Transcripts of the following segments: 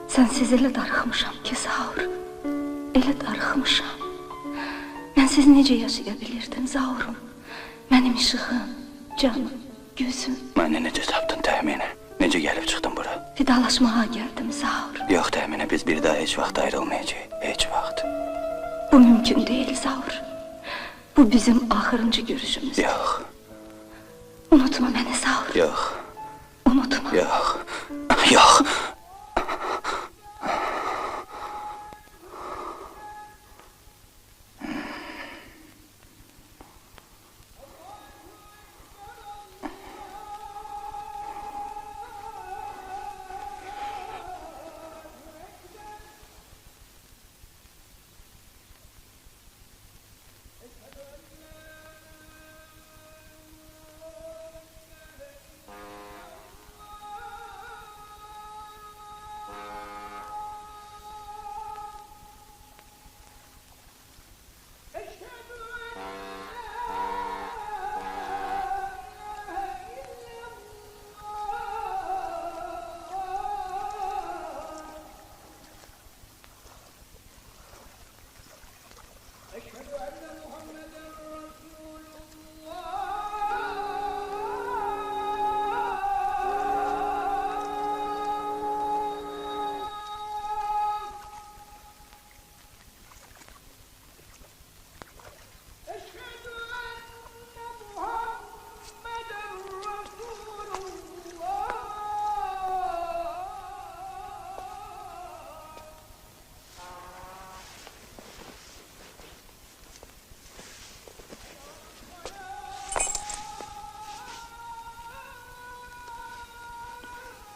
Sənsiz elə darıxmışam ki, Zaur. Elə darıxmışam. Mənsiz necə yaşaya bilirdim, Zaurum? Mənim işığım, canım, gözüm. Məni necə tapdın Təminə? Necə gəlib çıxdın bura? Vidalaşmağa gəldim, Zaur. Yox Təminə, biz bir daha heç vaxt ayrılmayacağıq. Heç vaxt. Bu mümkün değil, Zaur. Bu bizim axırıncı görüşümüzdür. Yox. Unutma məni, Zaur. Yox. Unutma. Yox. Yox.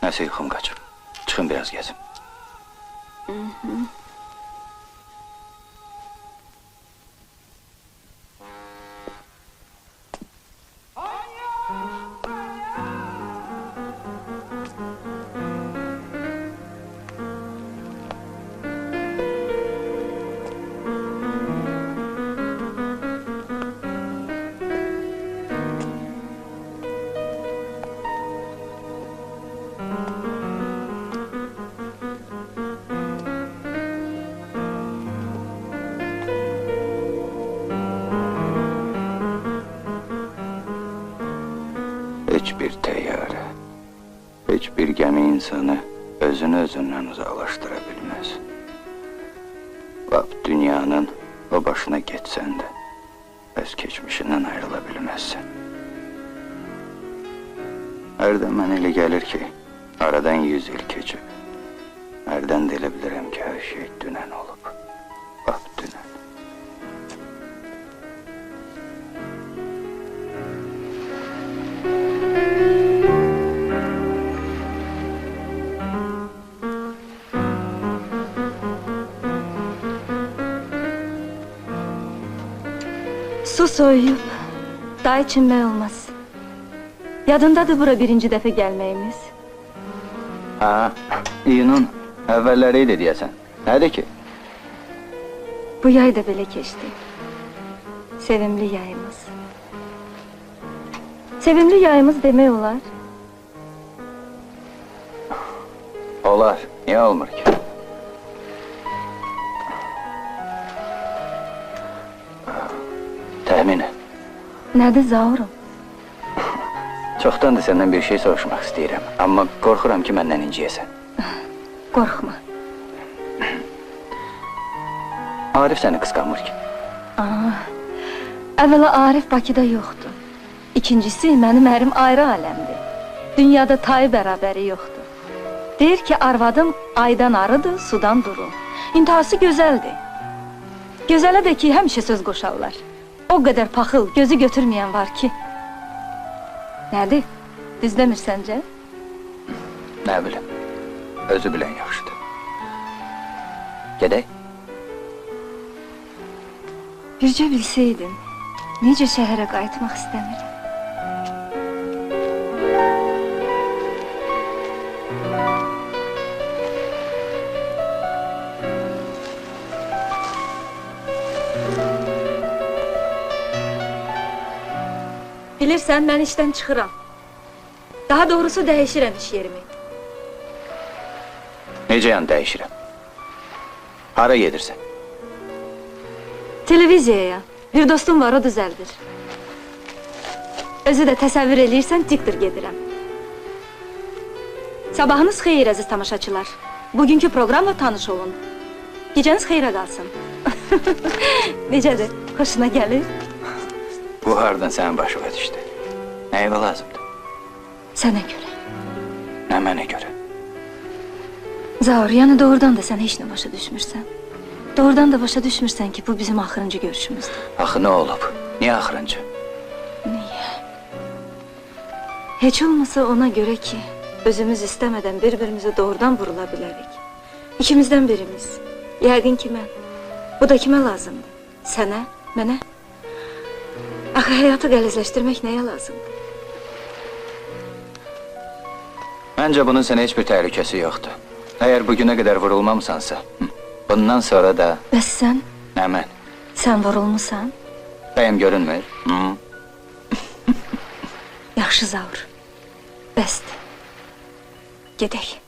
Nəsə yuxum qaçır. Çıxın biraz gəzin. Heç bir təyyarə, heç bir gəmi insanı özünü özündən uzaqlaşdıra bilməz. Lap dünyanın o başına getsən də, öz keçmişindən ayrıla bilməzsən. Hərdən mən elə gəlir ki, aradan 100 il keçib. Hərdən də elə bilirəm ki, hər şey dünən olub. Lap dünən. Su soyuyub, daha içinmək olmaz. Yadındadır bura birinci dəfə gəlməyimiz. Ha, iyunun əvvəlləri idi deyəsən. Nədir ki? Bu yay da belə keçdi. Sevimli yayımız. Sevimli yayımız demək olar. Olar, niyə olmur ki? Təminə. Nədir Zaurum? Çoxdandır səndən bir şey soruşmaq istəyirəm. Amma qorxuram ki, məndən inciyəsən. Qorxma. Arif səni qısqanmır ki. Əvvəla Arif Bakıda yoxdur. İkincisi, mənim ərim ayrı aləmdir. Dünyada tayı bərabəri yoxdur. Deyir ki, arvadım aydan arıdır, sudan durur. İntihası gözəldir. Gözələ də ki, həmişə söz qoşarlar. O qədər paxıl, gözü götürməyən var ki. Nədir? Düzdəmir səncə? Nə bilim, özü bilən yaxşıdır. Gedək? Bircə bilsəydin, necə şəhərə qayıtmaq istəmirəm. Bilirsən, mən işdən çıxıram. Daha doğrusu dəyişirəm iş yerimi. Necəyəm dəyişirəm? Hara gedirsən? Televiziyaya. Bir dostum var, o düzəldir. Özü də təsəvvür eləyirsən, diktir gedirəm. Sabahınız xeyir, əziz tamaşaçılar. Bugünkü proqramla tanış olun. Gecəniz xeyrə qalsın. Necədir? Xoşuna gəlir? Bu hardan sənin başına düşdü? Nəyivə lazımdır? Sənə görə. Nə mənə görə? Zaur, yəni doğrudan da sən heç nə başa düşmürsən. Doğrudan da başa düşmürsən ki, bu bizim axırıncı görüşümüzdür. Axı nə olub? Niyə axırıncı? Niyə? Heç olmasa ona görə ki, özümüz istəmədən bir-birimizi doğrudan vurula bilərik. İkimizdən birimiz. Yəqin ki, mən. Bu da kimə lazımdır? Sənə, mənə? Axı həyatı qəlizləşdirmək nəyə lazımdır? Məncə bunun sənə heç bir təhlükəsi yoxdur. Əgər bugünə qədər vurulmamısansa, bundan sonra da... Bəs sən? Nə mən? Sən vurulmusan? Bəyəm görünmür? Yaxşı Zaur. Bəsdir. Gedək.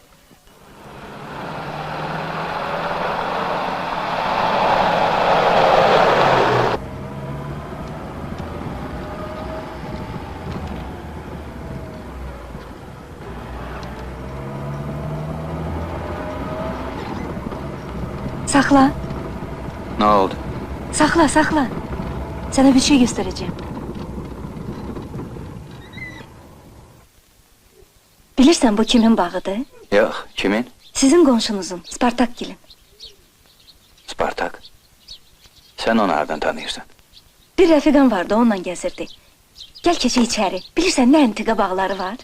Saxla. Nə oldu? Saxla, saxla. Sənə bir şey göstərəcəm. Bilirsən bu kimin bağıdır? Yox, kimin? Sizin qonşunuzun, Spartakgilin. Spartak. Sən onu hardan tanıyırsan? Bir rəfiqəm vardı, onunla gəzirdi. Gəl keçək içəri. Bilirsən nə antika bağları var?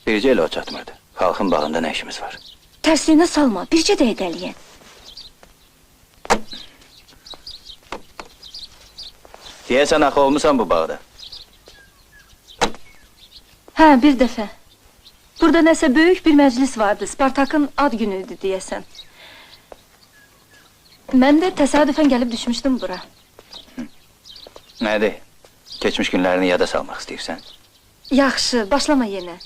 Bircə elə o çatmırdı. Xalqın bağında nə işimiz var? Tərsliyinə salma, bircə də edəliyən. Deyəsən axı olmusan bu bağda. Hə, bir dəfə. Burada nəsə böyük bir məclis vardı. Spartakın ad günüydü deyəsən. Mən də təsadüfən gəlib düşmüşdüm bura. Nədir? Keçmiş günlərini yada salmaq istəyirsən? Yaxşı, başlama yenə.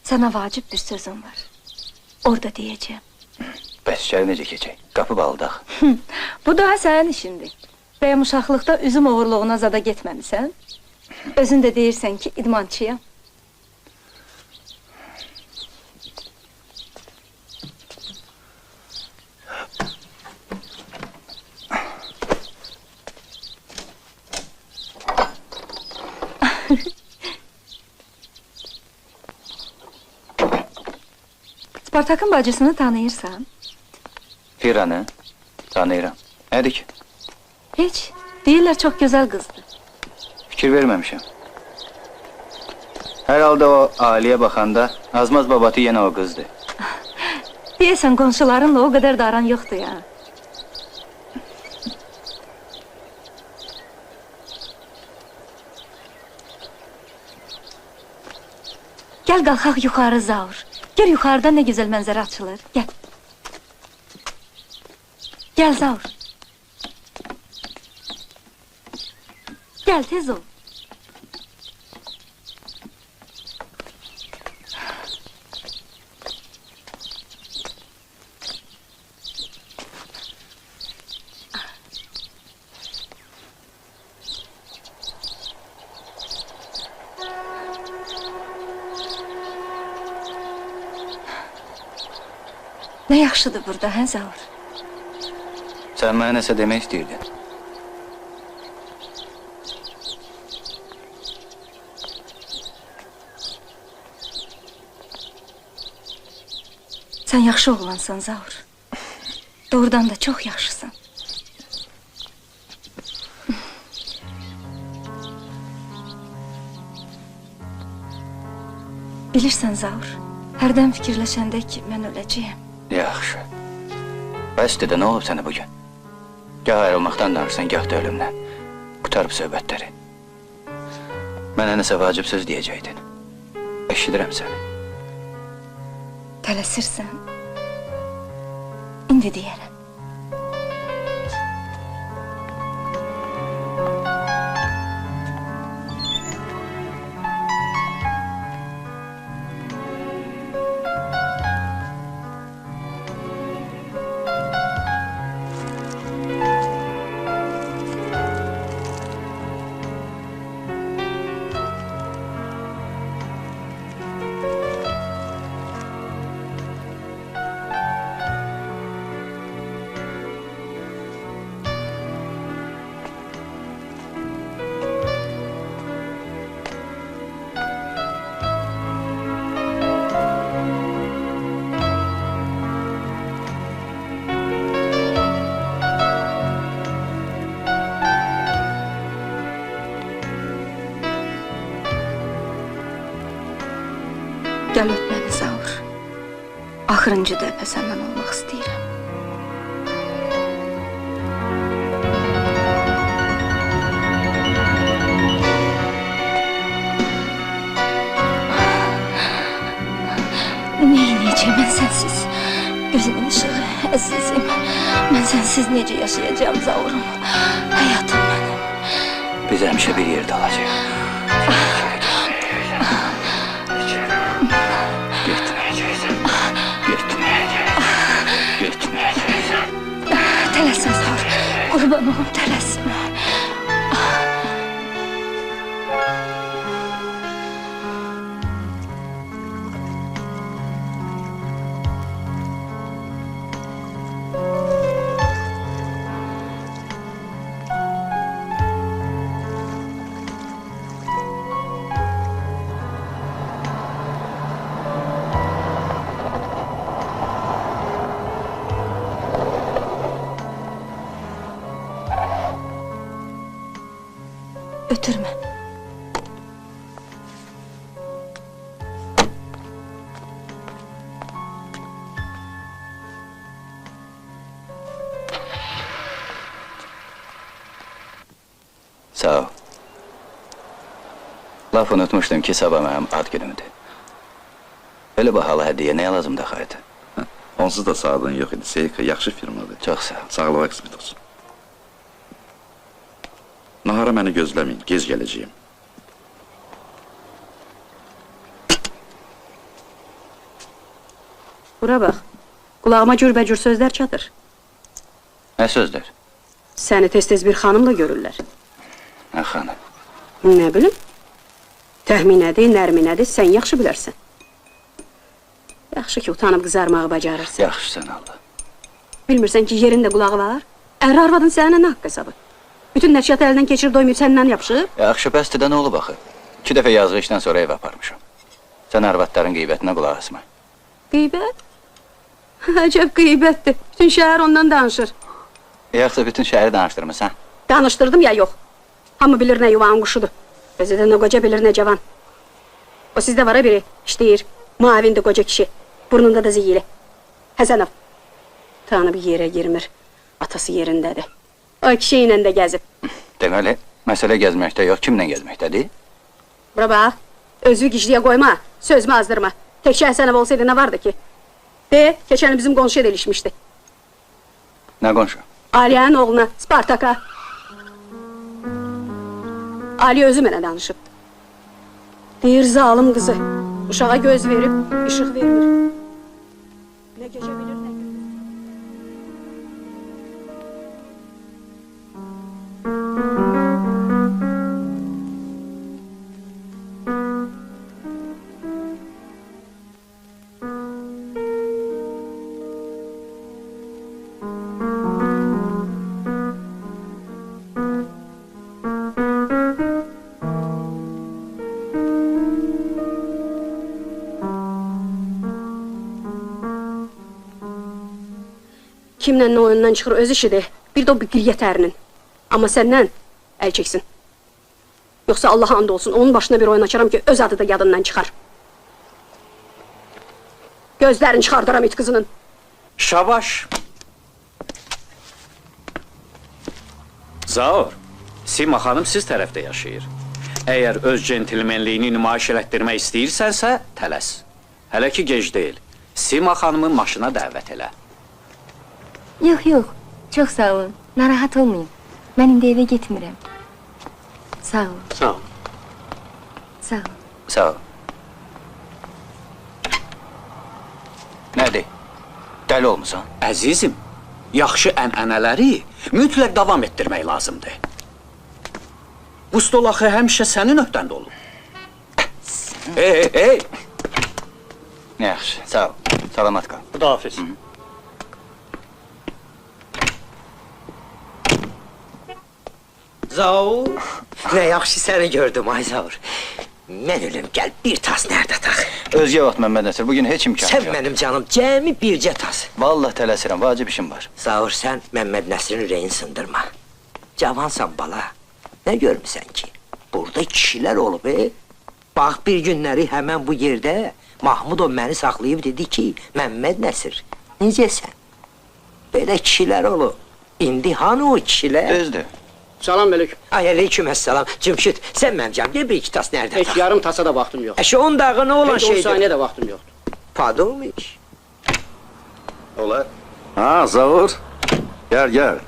Sənə vacib bir sözüm var. Orada deyəcəm. Bəs içəri necə keçək? Qapı bağlıdaq. Bu daha sənin işindir. Bəyəm uşaqlıqda üzüm oğurluğuna zada getməmisən? Özün də deyirsən ki, idmançıyam. Spartakın bacısını tanıyırsan? Firanı tanıyıram. Nədir ki? Heç, deyirlər çox gözəl qızdır. Fikir verməmişəm. Hər halda o Aliyə baxanda Azmaz babatı yenə o qızdır. Deyəsən qonşularınla o qədər da aran yoxdur ya. Gəl qalxaq yuxarı Zaur. Gör yuxarıda nə gözəl mənzərə açılır. Gəl. Gəl Zaur. Gəl, tez ol. Nə yaxşıdır burada, hə Zaur? Sən mənə nəsə demək istəyirdin. Sən yaxşı oğlansan Zaur. Doğrudan da çox yaxşısan. Bilirsən Zaur, hərdən fikirləşəndə ki, mən öləcəyəm. Yaxşı. Bəsdir də nə olub sənə bugün? Gah ayrılmaqdan danırsan, gah da ölümdən. Qutarıb söhbətləri. Mənə nəsə vacib söz deyəcəkdin. Eşidirəm səni. Tələsirsən. İndi deyərəm. Gəl öp məni Zaur. Axırıncı dəfə səndən olmaq istəyirəm. Neyniyəcəm mən sənsiz? Gözümün ışığı, əzizim. Mən sənsiz necə yaşayacağım Zaurum? Həyatım mənim. Biz həmişə bir yerdə olacaq. Getməyəcəksən. Tələsmə Zaur. Qurban olum, tələsmə. Ötürmə. Sağ ol. Laf unutmuşdum ki, sabah mənim ad günümdür. Belə bahalı hədiyyə nəyə lazımdır xaydı? Onsuz da sağlığın yox idi. Seika yaxşı firmadır. Çox sağ ol. Sağlığa qismət olsun. Nahara məni gözləməyin, gez gələcəyim. Bura bax, qulağıma cürbəcür sözlər çatır. Nə sözdür? Səni tez-tez bir xanımla görürlər. Nə xanım? Nə bilim? Təxminədir, nərminədir, sən yaxşı bilərsən. Yaxşı ki, utanıb qızarmağı bacarırsan. Yaxşı sən Allah. Bilmirsən ki, yerində qulağı var? Ər arvadın səninlə nə haqq hesabı? Bütün nəşriyyatı əlindən keçirib doymayıb səndən yapışıb? Yaxşı, bəsdir də nə olub axı? 2 dəfə yazğı işdən sonra ev aparmışam. Sən arvadların qeybətinə qulaq asma. Qeybət? Əcəb qeybətdir. Bütün şəhər ondan danışır. Yaxşı, bütün şəhəri danışdırmısan. Danışdırdım ya, yox. Hamı bilir nə yuvanın quşudur. Özü də nə qoca bilir, nə cavan. O sizdə var ha biri, işləyir. Muavindir qoca kişi. Burnunda da ziyili. Həsənov. Tanıb yerə girmir. Atası yerindədir. O kişi ilə də gəzib. Deməli, məsələ gəzməkdə yox, kimlə gəzməkdədir? Bura bax, özü gicliyə qoyma, sözümü azdırma. Təkcə Həsənov olsaydı nə vardı ki? Keçən il bizim qonşuya da ilişmişdi. Nə qonşu? Aliye'nin oğluna, Spartak'a. Ali özü mənə danışıb. Deyir zalim qızı, uşağa göz verib, işıq vermir. Nə gecə bilir, nə gündüz. Kimlə nə oyundan çıxır öz işidir. Bir də o biqriyyət ərinin. Amma səndən əl çəksin. Yoxsa Allaha and olsun, onun başına bir oyun açaram ki, öz adı da yadından çıxar. Gözlərini çıxardıram it qızının. Şabaş! Zaur, Sima xanım siz tərəfdə yaşayır. Əgər öz centilmenliyini nümayiş elətdirmək istəyirsənsə, tələs. Hələ ki gec deyil. Sima xanımı maşına dəvət elə. Yox, yox. Çox sağ olun. Narahat olmayın. Mən indi evə getmirəm. Sağ olun. Sağ ol. Sağ olun. Sağ ol. Nədir? Dəli olmusan? Əzizim, yaxşı ənənələri mütləq davam etdirmək lazımdır. Bu stol axı həmişə sənin öhdəndə olub. Hey! Yaxşı, sağ ol. Salamat qal. Xudahafiz. Zaur, nə yaxşı səni gördüm ay Zaur. Mən ölüm, gəl bir tas nerede tak. Özgə vaxt Məmməd Nəsir, bugün heç imkan Sən yox. mənim canım, cəmi bircə tas. Vallahi tələsirəm, vacib işim var. Zaur, sən Məmməd Nəsirin ürəyini sındırma. Cavansan bala, nə görmüsən ki? Burada kişilər olub, Bax bir günləri həmən bu yerdə Mahmudov məni saxlayıb dedi ki, Məmməd Nəsir, necəsən? Belə kişilər olur. İndi hanı o kişilər? Düzdür. Salam Melek. Ay, aleykümesselam. Cümşüt, sen mənim cəmdə bir iki tas nerede? Heç yarım tasa da vaxtım yox. Şu 10 dağı ne olan Heç 10 şeydir? saniyə də vaxtım yoxdur. Padolmuş. Olar. Ha, Zavur. Gel.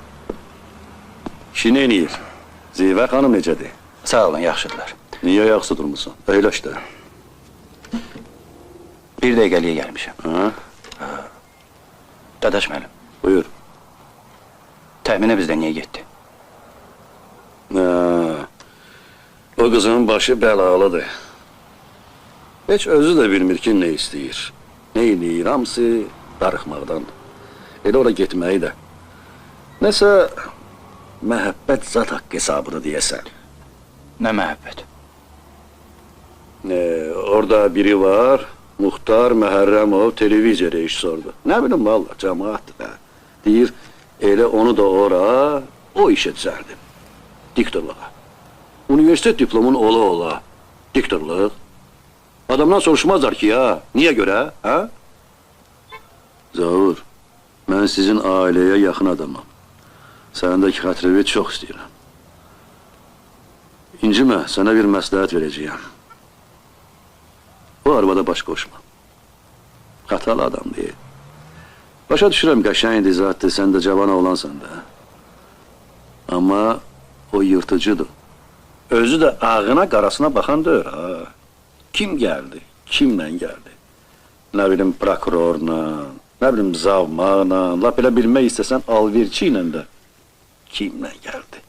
Kişi ne inir? Zivər xanım necədir? Sağ olun, yaxşıdırlar. Niyə yaxşı durmusan? Əyləş də. Bir dəqiqəliyə gəlmişəm. Ha? Dadaş müəllim, Buyur. təxminə bizdə niyə getdi? Ha, o qızın başı bəlalıdır. Heç özü də bilmir ki, nə istəyir. Nə inir, hamısı darıxmaqdan. Elə ora getməyi də. Nəsə, məhəbbət zat haqqı hesabını deyəsən. Nə məhəbbət? Orada biri var, Muxtar Məhərrəmov televiziya rejissordur. Nə bilim valla, cəmaatdır da. Deyir, elə onu da ora, o işə düzəldim. Diktorluğa. Universitet diplomun ola. Diktorluq. Adamdan soruşmazlar ki ya, niyə görə, ha? Zavur, mən sizin ailəyə yaxın adamam. Səndəki xətrivi çox istəyirəm. İncimə, sənə bir məsləhət verəcəyəm. Bu arvada baş qoşma. Xatalı adam deyil. Başa düşürəm, qəşəngdir, zatdır, sən də cavan oğlansan da. Amma o yırtıcıdır. Özü də ağına, qarasına baxan deyir, ha. Kim gəldi, kimlə gəldi? Nə bilim, prokurorla, nə bilim, zavmaqla, lap elə bilmək istəsən, alverçi ilə də. Kimlə gəldi?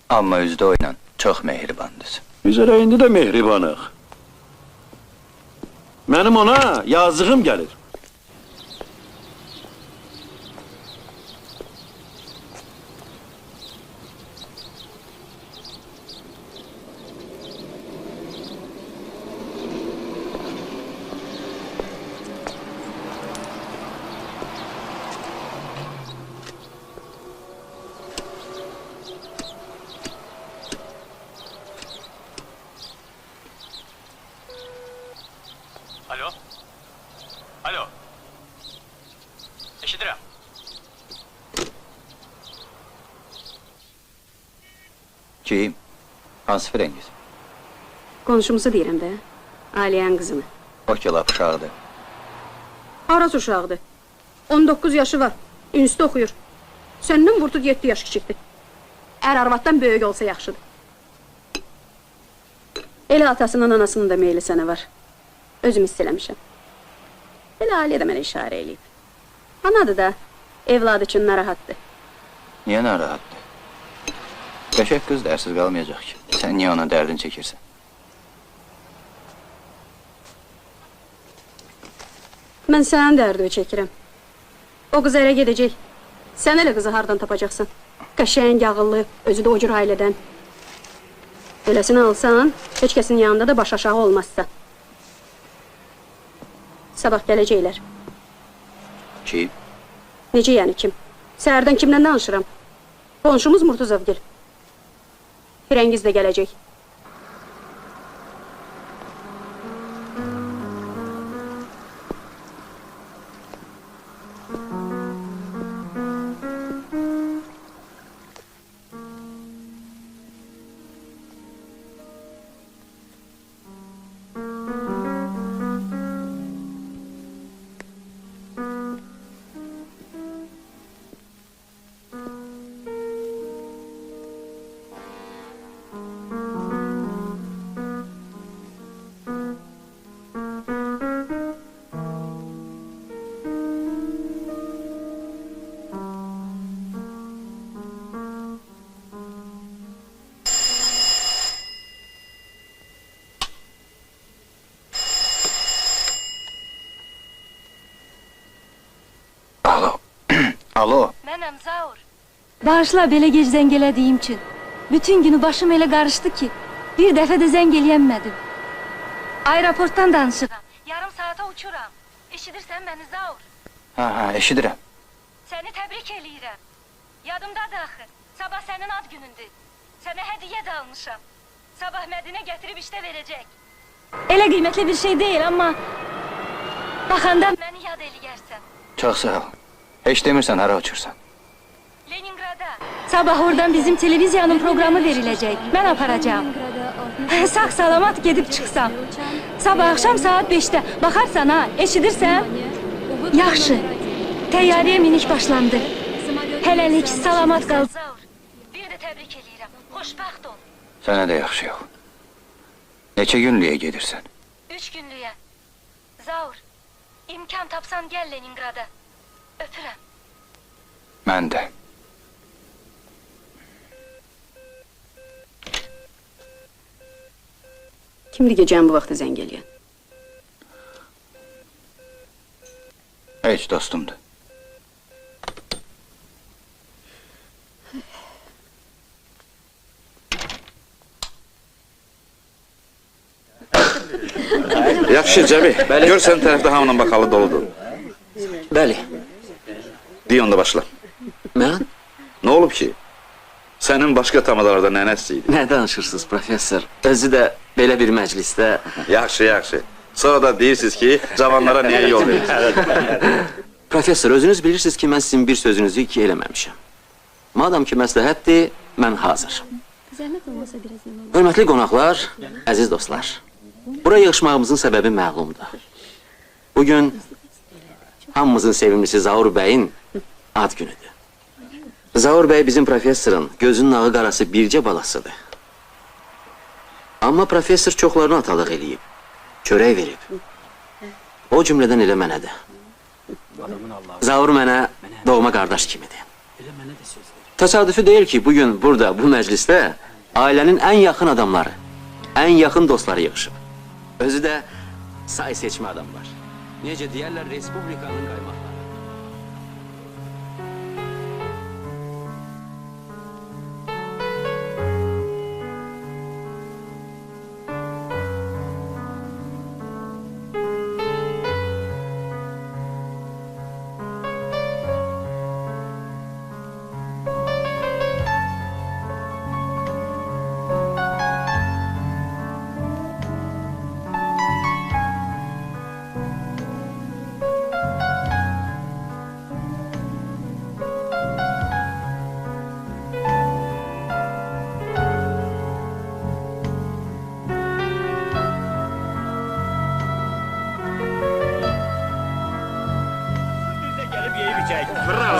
Amma üzdə oynan, çox mehribandır. Biz elə indi də mehribanıq. Mənim ona yazığım gəlir. Alo. Eşidirəm. Kim? Hansı Frengiz? Qonşumuzu deyirəm də, Aliyanın qızını. O ki, lap uşaqdır. Aras uşaqdır. 19 yaşı var, üniversite oxuyur. Səndən vurtut 7 yaş kiçikdir. Ər arvaddan böyük olsa yaxşıdır. Elə atasının, anasının da meyli sənə var. Özüm hiss eləmişəm. Elə Aliyə də mənə işarə eləyib. Anadır da, evladı üçün narahatdır. Niyə narahatdır? Qəşək qız dərsiz qalmayacaq ki. Sən niyə ona dərdin çəkirsən? Mən sənin dərdini çəkirəm. O qız ərə gedəcək. Sən elə qızı hardan tapacaqsan? Qəşəng, ağıllı, özü də o cür ailədən. Beləsini alsan, heç kəsin yanında da baş aşağı olmazsa. Sabah gələcəklər. Kim? Necə yəni kim? Səhərdən kimlə danışıram? Qonşumuz Murtuzovgil. Firəngiz də gələcək. Alo. Mənəm Zaur. Bağışla belə gec zəng elədiyim üçün. Bütün günü başım elə qarışdı ki, bir dəfə də zəng eləyəmmədim. Aeroportdan danışıram. Yarım saata uçuram. Eşidirsən məni Zaur? Ha, eşidirəm. Səni təbrik eləyirəm. Yadımdadır axı. Sabah sənin ad günündür. Sənə hədiyyə də almışam. Sabah Mədinə gətirib işdə verəcək. Elə qiymətli bir şey deyil, amma baxanda məni yad eləyərsən. Çox sağ ol. Heç demirsən hara uçursan. Leningrada. Sabah oradan bizim televiziyanın programı veriləcək. Mən aparacağım. Sağ salamat gedib çıxsam. Sabah axşam saat 5-də. Baxarsan ha, eşidirsən? Yaxşı. Təyyarəyə minik başlandı. Hələlik salamat qal. Zaur, bir də təbrik eləyirəm. Xoşbəxt ol. Sənə də yaxşı yol. Neçə günlüyə gedirsən? 3 günlüyə. Zaur, imkan tapsan gəl Leningrada. Öpürəm. Mən də. Kimdir gecənin bu vaxtı zəng eləyən? Heç dostumdur. Yaxşı Cəbi, gör sən tərəfdə hamının bakalı doludur. Bəli. Deyə onda başla. Mən? Nə olub ki? Sənin başqa tamalarda nənəsi idi. Nə danışırsınız professor? Özü də belə bir məclisdə. Yaxşı, yaxşı. Sonra da deyirsiniz ki, cavanlara niyə yol verirsiniz? Professor, özünüz bilirsiniz ki, mən sizin bir sözünüzü iki eləməmişəm. Madam ki, məsləhətdir, mən hazır. Hörmətli qonaqlar, əziz dostlar. Bura yığışmağımızın səbəbi məlumdur. Bugün hamımızın sevimlisi Zaur bəyin ad günüdür. Zaur bəy bizim professorun gözünün ağı qarası bircə balasıdır. Amma professor çoxlarını atalıq eləyib, çörək verib. O cümlədən elə mənə də. Zaur mənə doğma qardaş kimidir. Təsadüfü deyil ki, bugün burada, bu məclisdə ailənin ən yaxın adamları, ən yaxın dostları yığışıb. Özü də say seçmə adam var. Necə deyərlər, Respublikanın qaymaqları.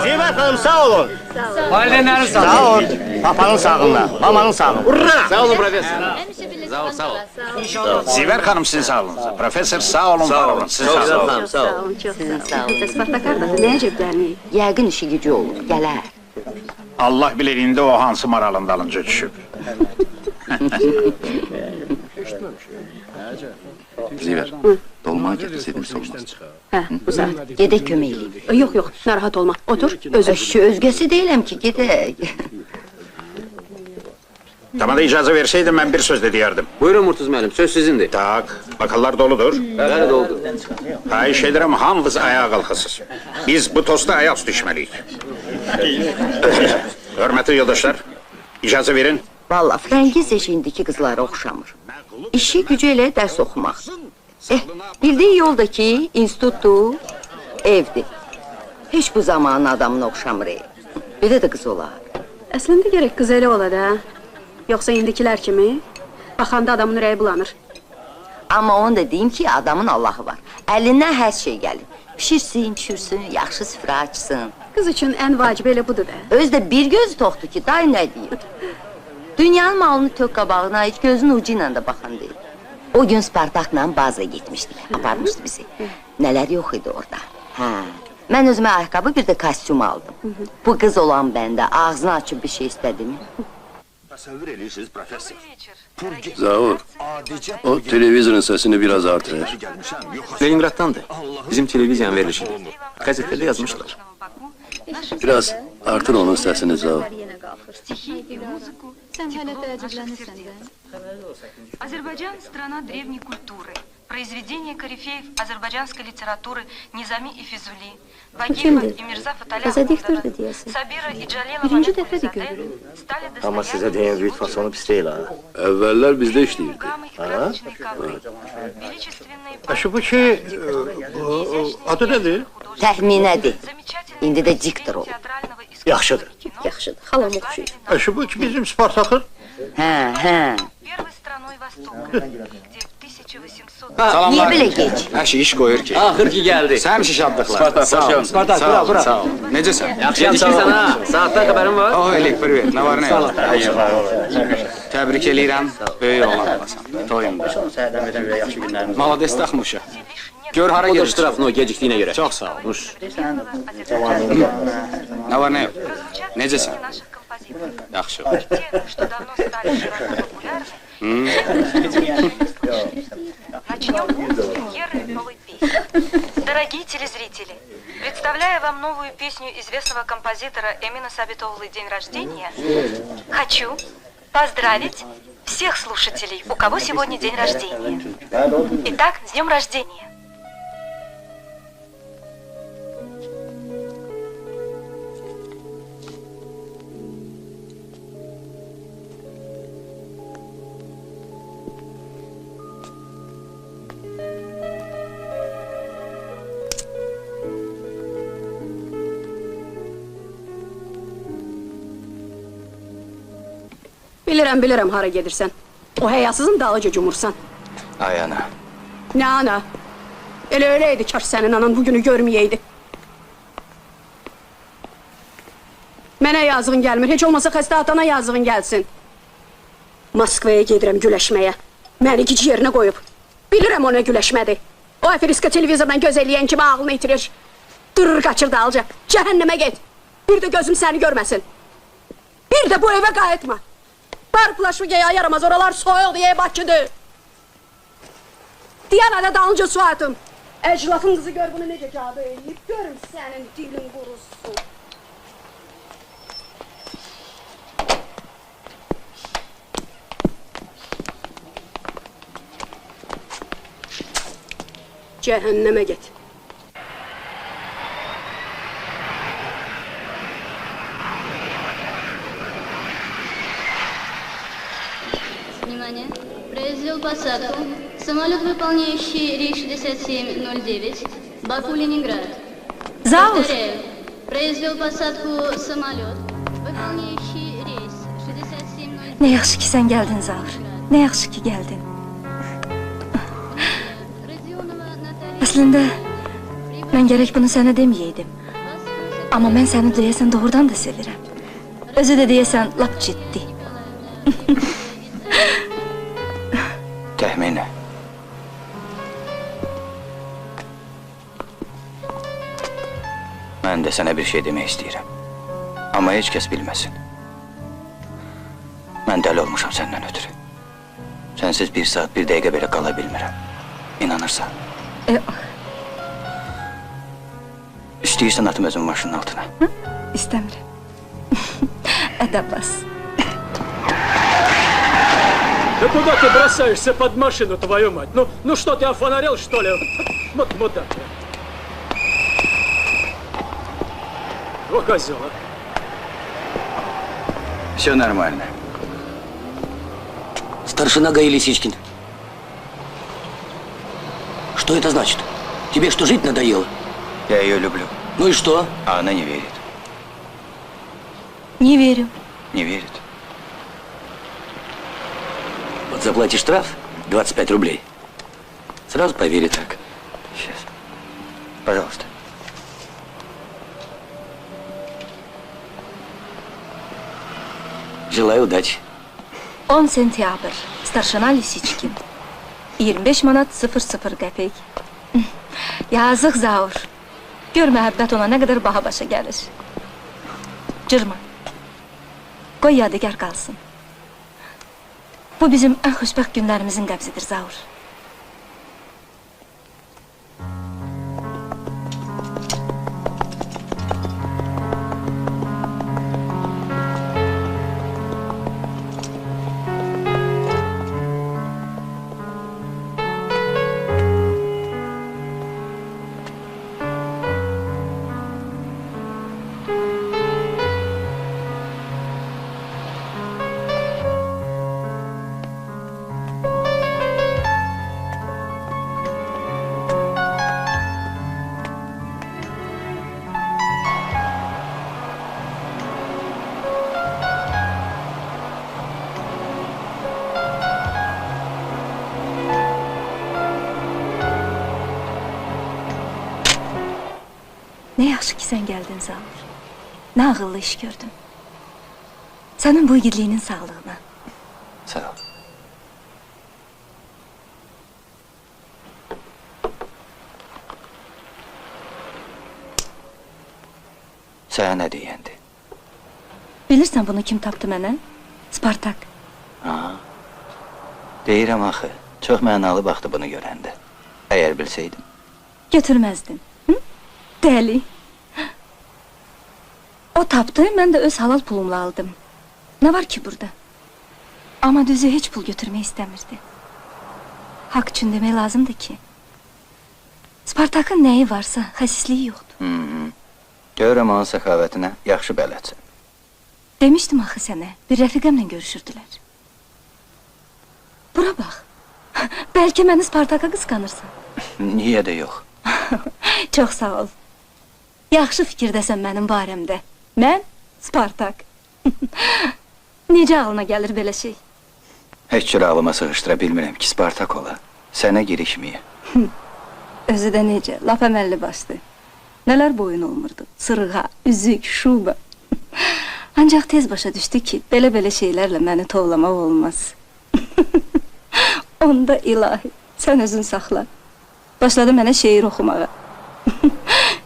Zivət hanım sağ olun. Valideynlərin Sağ ol. Papanın sağlığına, mamanın sağlığına. Urra! Sağ olun professor. Sağ ol. Ziver xanım sizin sağlığınıza. Professor sağ olun, var olun. Sizin sağlığınıza. Sağ olun, çox sağ olun. Spartakardadır, nəyə cəbdəlməyik? Yəqin işi gücü olur, gələr. Allah bilir indi o hansı maralın dalınca düşüb. Ziver, dolma getirseydiniz olmaz. Hə, bu saat. Gedək kömək eləyim. Yox, yox, narahat olma. Otur, özür. Özgəsi deyiləm ki, gedək. Tamada icazə verseydim mən bir söz de diyerdim. Buyurun Murtuz müəllim, söz sizindir. Tak, bakallar doludur. Bəli, doldu. Xahiş ederim hamınız ayağa qalxasınız. Biz bu tosta ayaq üstü içməliyik. Hörmətli yoldaşlar, icazə verin. Valla, Frəngiz eşiyindiki qızlara oxşamır. İşi gücü elə dərs oxumaq. Bildiyi yolda ki, institutdur, evdir. Heç bu zamanın adamına oxşamır. Bir də qız olar. Əslində gərək qız elə ola da. Yoxsa indikilər kimi, baxanda adamın ürəyi bulanır. Amma onu da deyim ki, adamın Allahı var. Əlindən hər şey gəlir. Pişirsin, pişirsün, yaxşı süfrə açsın. Qız üçün ən vacib elə budur da. Özü də bir gözü toxdur ki, day nə deyir? Dünyanın malını tök qabağına heç gözün ucu ilə də baxan deyil. O gün Spartakla baza getmişdik, aparmışdı bizi. Nələr yox idi orada. Hə, mən özümə ayaqqabı, bir də kostyum aldım. Bu qız olan bəndə ağzını açıb bir şey istədi mi? Təsəvvür edirsiniz professor. Zaur, o televizorun sesini biraz artırır. Leningraddandır. Bizim televizyon verilişidir. Gazetede yazmışlar. Biraz artır onun sesini Zaur. Азербайджан – страна древней культуры. Произведения корифеев азербайджанской литературы Низами и Физули, Багиева и Мирза Фаталя Ахундова, Сабира и Джалила Birinci dəfədir Валерьевны görürüm. стали Amma sizə deyən vüt fasonu pis deyil ha. Əvvəllər bizdə işləyirdi. гаммы и красочные ковры, величественные Şu bu ki, adı nədir? Təxminədir. замечательные İndi də diktor ol. театрального искусства Yaxşıdır. кино Yaxşıdır, xalam oxşuyur. Şu bu ki bizim Spartakın. Hə. первой страной Востока, где в 1800 Niyə belə gec? Hər şey iş qoyur ki. Axır ki gəldi. Sən mişi şadlıqlar. Spartak, Sağ ol. Spartak, bura. Sağ ol. Necəsən? Gecikirsən ha. Saatdan xəbərin var? Oh, Elik, privet. Nə var, nə yox? Təbrik eləyirəm. Böyük oğlan olasan. Toyunda. Malades taxmışa. Gör hara O da gedir. ştrafın o gecikdiyinə görə. Çox sağ ol. Nə var, nə yox? Necəsən? наших композиторов. Yaxşı. Те, что давно стали широко популярны, начнем с премьеры новой песни. Дорогие телезрители, представляя вам новую песню известного композитора Эмина Сабитовлы «День рождения», хочу поздравить всех слушателей, у кого сегодня день рождения. Итак, с днем рождения! Bilirəm hara gedirsən. O həyasızın dalıca cumursan. Ay ana, Nə ana? Elə öyleydi kaş sənin anan bugünü görməyəydi. Mənə yazığın gəlmir, heç olmasa xəstə atana yazığın gəlsin. Moskvaya gedirəm güləşməyə. Məni gic yerinə qoyub. Bilirəm o nə güləşmədir. O afiriska televizordan göz eləyən kimi ağlını itirir. Durur qaçır dalca. Cəhənnəmə get. Bir də gözüm səni görməsin. Bir də bu evə qayıtma. Bar plaşı geyə yaramaz, oralar soyuq deyə Bakıdır. Diana da dalınca su atım. Əclafın qızı gör bunu necə cadı eləyib. Görüm sənin dilin qurusun. Cəhənnəmə get. Внимание! Произвел посадку самолет, выполняющий рейс 6709, Баку-Ленинград. Zaur, Повторяю, произвел посадку самолет, выполняющий рейс 6709. nə yaxşı ki sən gəldin Zaur. Nə yaxşı ki gəldin. Родионова Наталья. Əslində mən gərək bunu sənə deməyəydim. Amma mən səni deyəsən doğrudan da sevirəm. Özü də deyəsən lap ciddi. təxminə. Mən də sənə bir şey demək istəyirəm. Amma heç kəs bilməsin. Mən dəli olmuşam səndən ötürü. Sənsiz bir saat, bir dəqiqə belə qala bilmirəm. İnanırsan. İstəyirsən atım özüm maşının altına. İstəmirəm. Ədəb bas. Да куда ты бросаешься под машину, твою мать? Ну что, ты офонарел, что ли? Вот мудак. О, козел, а. Все нормально. Старшина ГАИ Лисичкин. Что это значит? Тебе что, жить надоело? Я ее люблю, Ну и что? а она не верит. Не верю. Не верит. Вот заплатишь штраф 25 рублей. Сразу поверит так. Сейчас. Пожалуйста. Желаю удачи. 10 sentyabr. Starşina Lisiçkin. 25 manat 00 qəpik. Yazıq Zaur. Gör məhəbbət ona nə qədər baha başa gəlir. Cırma. Qoy yadigar qalsın. Bu bizim ən xoşbəxt günlərimizin qəbzidir Zaur. Ne yaxşı ki sen geldin Zaur. Ne ağıllı iş gördün. Senin bu igidliğinin sağlığına. Sağ ol. Sənə nə deyəndi? Bilirsən bunu kim tapdı mənə? Spartak. Deyirəm axı, çox mənalı baxdı bunu görəndə. Əgər bilsəydim. Götürməzdin. Hı? Dəli. O tapdı, mən də öz halal pulumla aldım. Ne var ki burada? Ama düzü hiç pul götürmeyi istemirdi. Hak için demək lazımdı ki. Spartakın neyi varsa xəsisliyi yoxdur. Görürəm onun səxavətinə yaxşı bələdsən. Demiştim axı sənə, bir rəfiqəmlə görüşürdülər. Bura bax. Belki məni Spartaka qısqanırsan. Niyə də yox? Çox sağ ol. Yaxşı fikirdəsən mənim barəmdə. Mən Spartak. Necə ağlına gəlir belə şey? Heç cür ağlıma sığışdıra bilmirəm ki, Spartak ola. Sənə girişməyə. Özü də necə, laf əməlli başdı. Nələr boyun olmurdu? Sırğa, üzük, şuba. Ancaq tez başa düşdü ki, belə şeylərlə məni tovlamaq olmaz. Onda ilahi, sən özün saxla. Başladı mənə şeir oxumağa.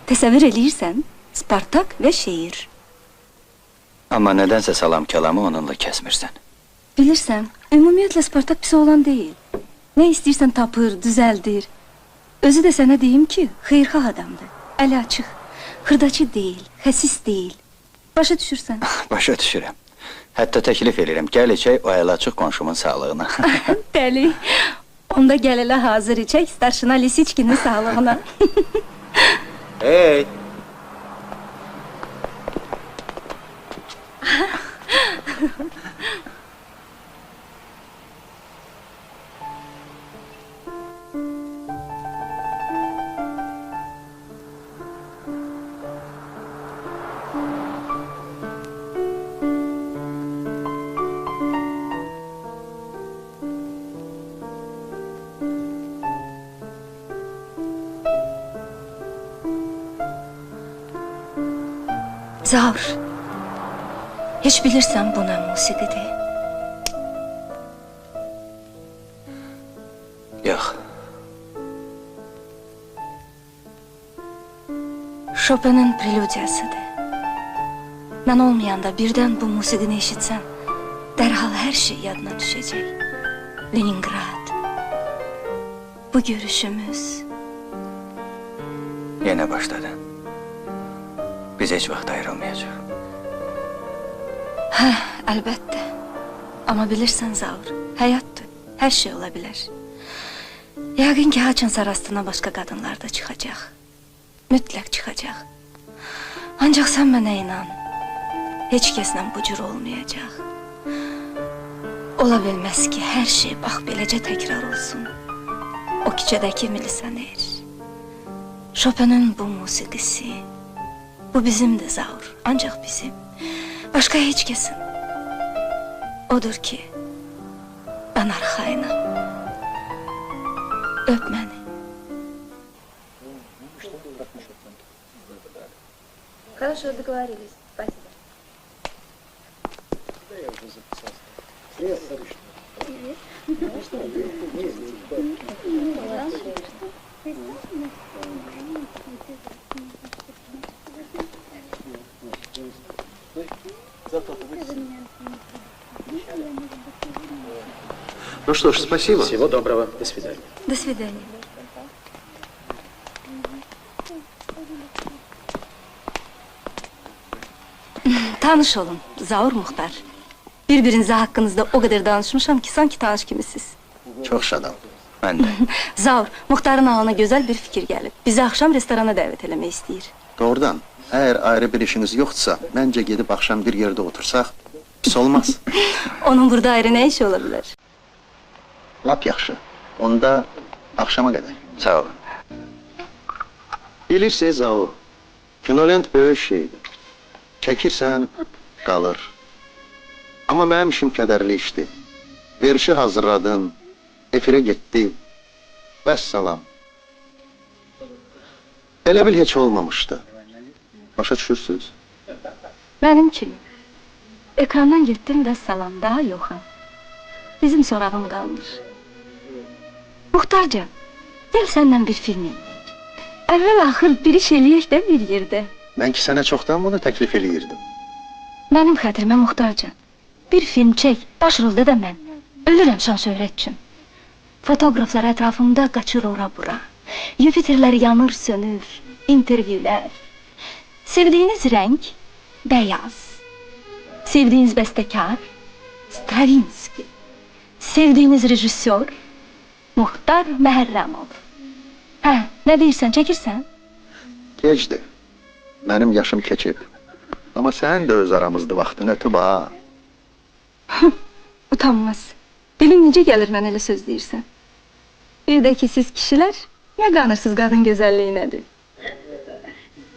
Təsəvvür eləyirsən, Spartak və şeir. Amma nədənsə salam kəlamı onunla kəsmirsən. Bilirsən, ümumiyyətlə Spartak pis olan deyil. Nə istəyirsən tapır, düzəldir. Özü də sənə deyim ki, xeyirxah adamdır. Əli açıq, xırdaçı deyil, xəsis deyil. Başa düşürsən? Başa düşürəm. Hətta təklif edirəm, gəl içək o əli açıq qonşumun sağlığına. Dəli, onda gəl elə hazır içək starşına Lisiçkinin sağlığına. Hey! Zaur, heç bilirsən bu nə musiqidir? Yox. Chopin'in prelüdiyasıdır. Mən olmayanda birdən bu musiqini eşitsən, dərhal hər şey yadına düşəcək. Leningrad, bu görüşümüz. Yenə başladı. Biz heç vaxt ayrılmayacaq. Hə, əlbəttə. Amma bilirsən Zaur, həyatdır, hər şey ola bilər. Yəqin ki, haçansa rastına başqa qadınlar da çıxacaq. Mütləq çıxacaq. Ancaq sən mənə inan, heç kəslə bu cür olmayacaq. Ola bilməz ki, hər şey bax beləcə təkrar olsun. O küçədəki milisioner, Chopin'in bu musiqisi, bu bizimdir Zaur, ancaq bizim. Başqa heç kəsin. Odur ki, mən arxayınam. Öp məni. Хорошо, договорились. Спасибо. Ну что ж, спасибо. Всего доброго. До свидания. До свидания. Tanış olun, Zaur Muxtar. Birbirinizə haqqınızda o qədər danışmışam ki, sanki tanış kimisiz. Çox şadam. Mən də. Zaur, Muxtarın ağlına gözəl bir fikir gəlib. Bizi axşam restorana dəvət eləmək istəyir. Doğrudan, eğer ayrı bir işiniz yoksa, bence gidip akşam bir yerde otursak, pis olmaz. Onun burada ayrı nə işi ola bilər? Lap yaxşı. Onda akşama kadar. Sağ ol. Bilirsiniz o, kinolent böyük şeydir. Çəkirsən, qalır. Amma mənim işim kədərli işdir. Verişi hazırladım, efirə getdi. Vəssalam. Elə bil heç olmamışdı. Başa düşürsünüz? Mənim kimi. Ekrandan getdim də salam, daha yoxam. Bizim sorağım qalmış. Muxtarcan, gəl səndən bir film eləyək. Əvvəl axır bir iş eləyək də bir yerdə. Mən ki sənə çoxdan bunu təklif eləyirdim. Mənim xətrimə Muxtarcan, bir film çək, başrolda da mən. Ölürəm şan şöhrət üçün. Fotoqraflar ətrafımda qaçır ora-bura. Yupiterlər yanır, sönür, intervyulər. Sevdiyiniz rəng bəyaz. Sevdiyiniz bəstəkar Stravinski. Sevdiyiniz rejissor Muxtar Məhərrəmov. Hə, nə deyirsən, çəkirsən? Gecdir. Mənim yaşım keçib. Amma sən də öz aramızda vaxtını ötüb ha. Utanmaz. Dilin necə gəlir mən elə söz deyirsən? Bir də ki, siz kişilər nə qanırsız qadın gözəlliyinədir.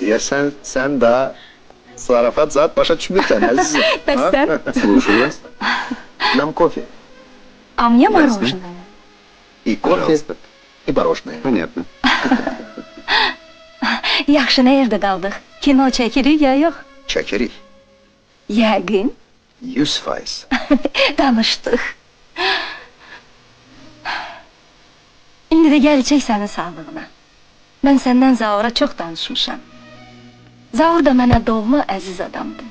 Deyəsən, sən daha zarafat zat başa düşmürsən, əzizim. Bəs sən? Слушаю. Нам кофе. А мне мороженое. И кофе, и мороженое. Понятно. Yaxşı, nə yerdə qaldıq? Kino çəkirik ya yox? Çəkirik. Yəqin. 100%. Danışdıq. İndi də gəl içək sənin sağlığına. Mən səndən Zaura çox danışmışam. Zaur da mənə doğma əziz adamdır.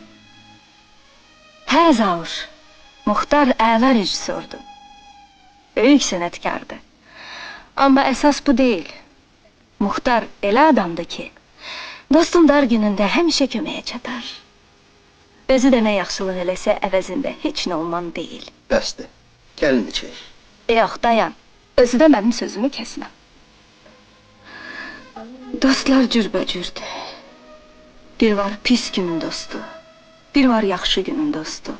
Hə Zaur, Muxtar əla rejissordur. Böyük sənətkardır. Amma əsas bu deyil. Muxtar elə adamdır ki, dostun dar günündə həmişə köməyə çatar. Özü də nə yaxşılıq eləsə əvəzində heç nə olman deyil. Bəsdir. Gəlin içək. Yox, dayan. Özü də mənim sözümü kəsməm. Dostlar cürbəcürdür. Bir var pis günün dostu, bir var yaxşı günün dostu.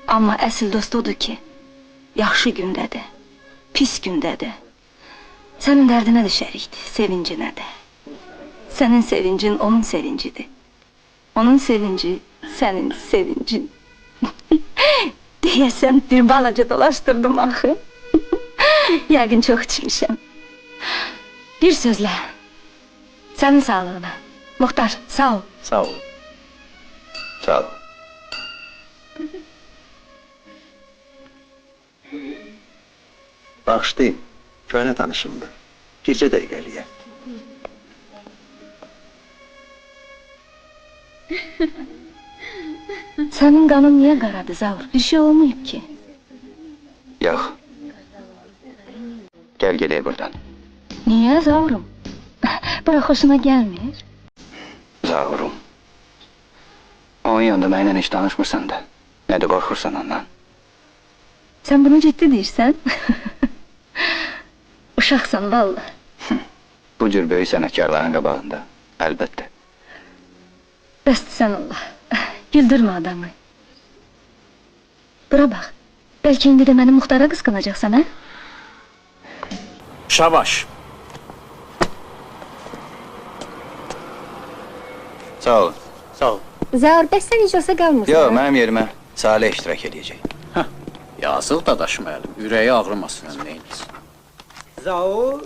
Amma əsl dost odur ki, yaxşı gündə də, pis gündə də. Sənin dərdinə də şərikdir, sevincinə də. Sənin sevincin onun sevincidir. Onun sevinci sənin sevincin. Deyəsən bir balaca dolaşdırdım axı. Yəqin çox içmişəm. Bir sözlə, sənin sağlığına. Muxtar, sağ ol. Sağ ol. Sağ ol. Bağışlayın, köhnə tanışımdır. Bircə dəqiqəliyə. Sənin qanın niyə qaradı Zaur? Bir şey olmayıb ki. Yox. Gəl gedək buradan. Niyə Zaurum? Bura xoşuna gəlmir? Zaurum. Onun yanında mənlə heç danışmırsan da. Nə də qorxursan ondan. Sən bunu ciddi deyirsən? Uşaqsan valla. Bu cür böyük sənətkarların qabağında. Əlbəttə. Bəsdir sən Allah. Güldürmə adamı. Bura bax. Bəlkə indi də məni Muxtara qısqanacaqsan, hə? Şabaş. Sağ olun. Sağ ol. Zaur, bəs sən iclasa qalmırsan? Yox, mənim yerimə Salih iştirak edəcək. Yazıq dadaş müəllim, ürəyi ağrımasın neyiniz. Zaur,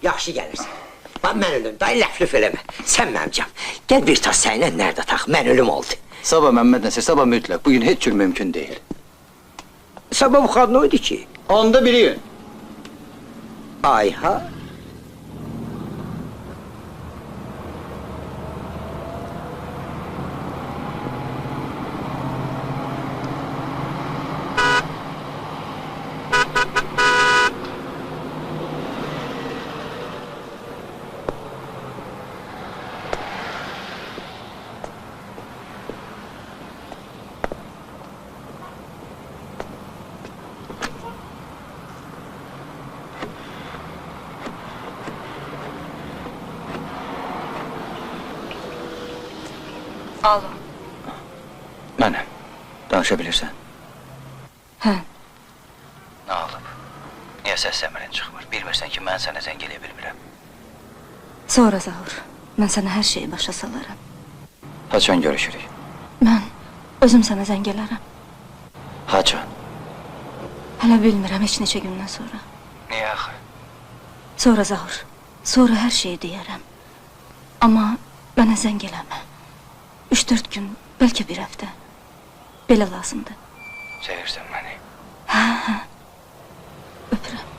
yaxşı gəlirsən. Bax, mən ölüm, dayı ləflüf eləmə. Sən mənim can. Gəl bir tas sənlə nerdə tax, mən ölüm oldu. Sabah Məmməd Nəsir, sabah mütləq. Bugün heç cür mümkün deyil. Sabah bu qadın oydu ki. Onda biri gün. Ay ha. Alo. Mənəm. Danışa bilirsən. Hə. Nə olub? Niyə səs səmirin çıxmır? Bilmirsən ki, mən sənə zəng eləyə bilmirəm. Sonra Zaur, mən sənə hər şeyi başa salaram. Haçan görüşürük? Mən özüm sənə zəng elərəm. Haçan? Hələ bilmirəm, heç neçə gündən sonra. Niyə axı? Sonra Zaur, sonra hər şeyi deyərəm. Amma Mənə zəng eləmə. 3-4 gün, bəlkə bir həftə. Belə lazımdır. Sevirsən məni. Hə. Öpürəm.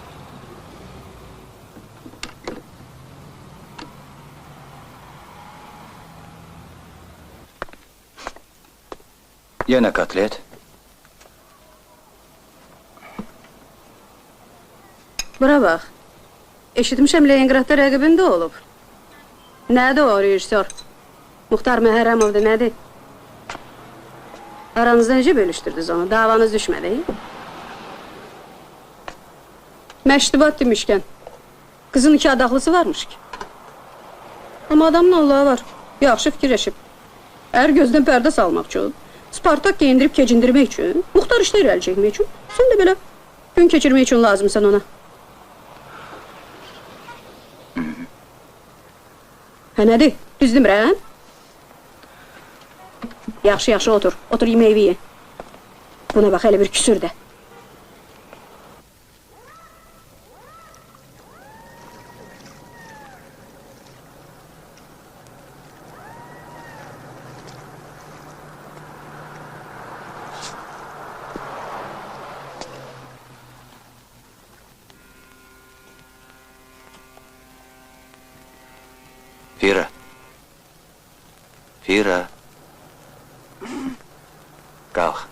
Yenə kotlet. Bura bax. Eşitmişəm Leningradda rəqibində olub. Nədir o rejissor? Muxtar Məhərrəmovdur, nədir? Aranızda necə bölüşdürdünüz onu? Davanız düşmədi? Məştubat demişkən. Qızın 2 adaqlısı varmış ki. Amma adamın Allahı var. Yaxşı fikirləşib. Ər gözdən pərdə salmaq üçün, Spartak geyindirib kecindirmək üçün, Muxtar işlər əl çəkmək üçün, sən də belə gün keçirmək üçün lazımsan ona. Hə, nədir? Düz demirəm? Yaxşı, otur. Otur, yeməyi ye. Buna bax, elə bir küsür də. Fira. Qalx,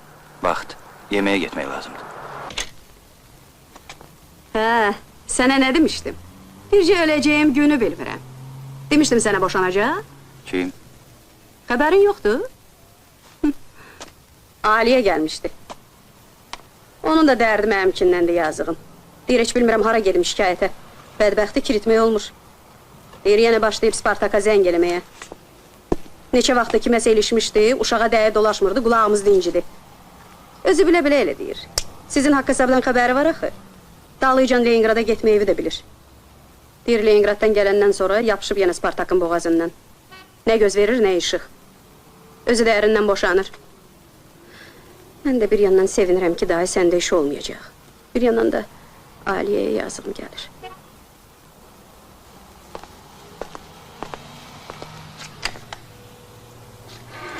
vaxt. Yeməyə getmək lazımdır. Hə, sənə nə demişdim? Bircə öləcəyim günü bilmirəm. Demişdim sənə boşanacaq. Kim? Xəbərin yoxdur? Aliyə gəlmişdi. Onun da dərdi mənimkindən də yazığım. Deyir, heç bilmirəm hara gedim şikayətə. Bədbəxti kiritmək olmur. Deyir, yenə başlayıb Spartaka zəng eləməyə. Neçə vaxtda kiməsə ilişmişdi, uşağa dəyə dolaşmırdı, qulağımız dincidi. Özü bilə-bilə elə deyir. Sizin haqq hesabdan xəbəri var axı. Dağlayıcan Leningrada getməyi də bilir. Deyir, Leningraddan gələndən sonra yapışıb yenə Spartakın boğazından. Nə göz verir, nə işıq. Özü də ərindən boşanır. Mən də bir yandan sevinirəm ki, daha səndə iş olmayacaq. Bir yandan da Aliyəyə yazığım gəlir.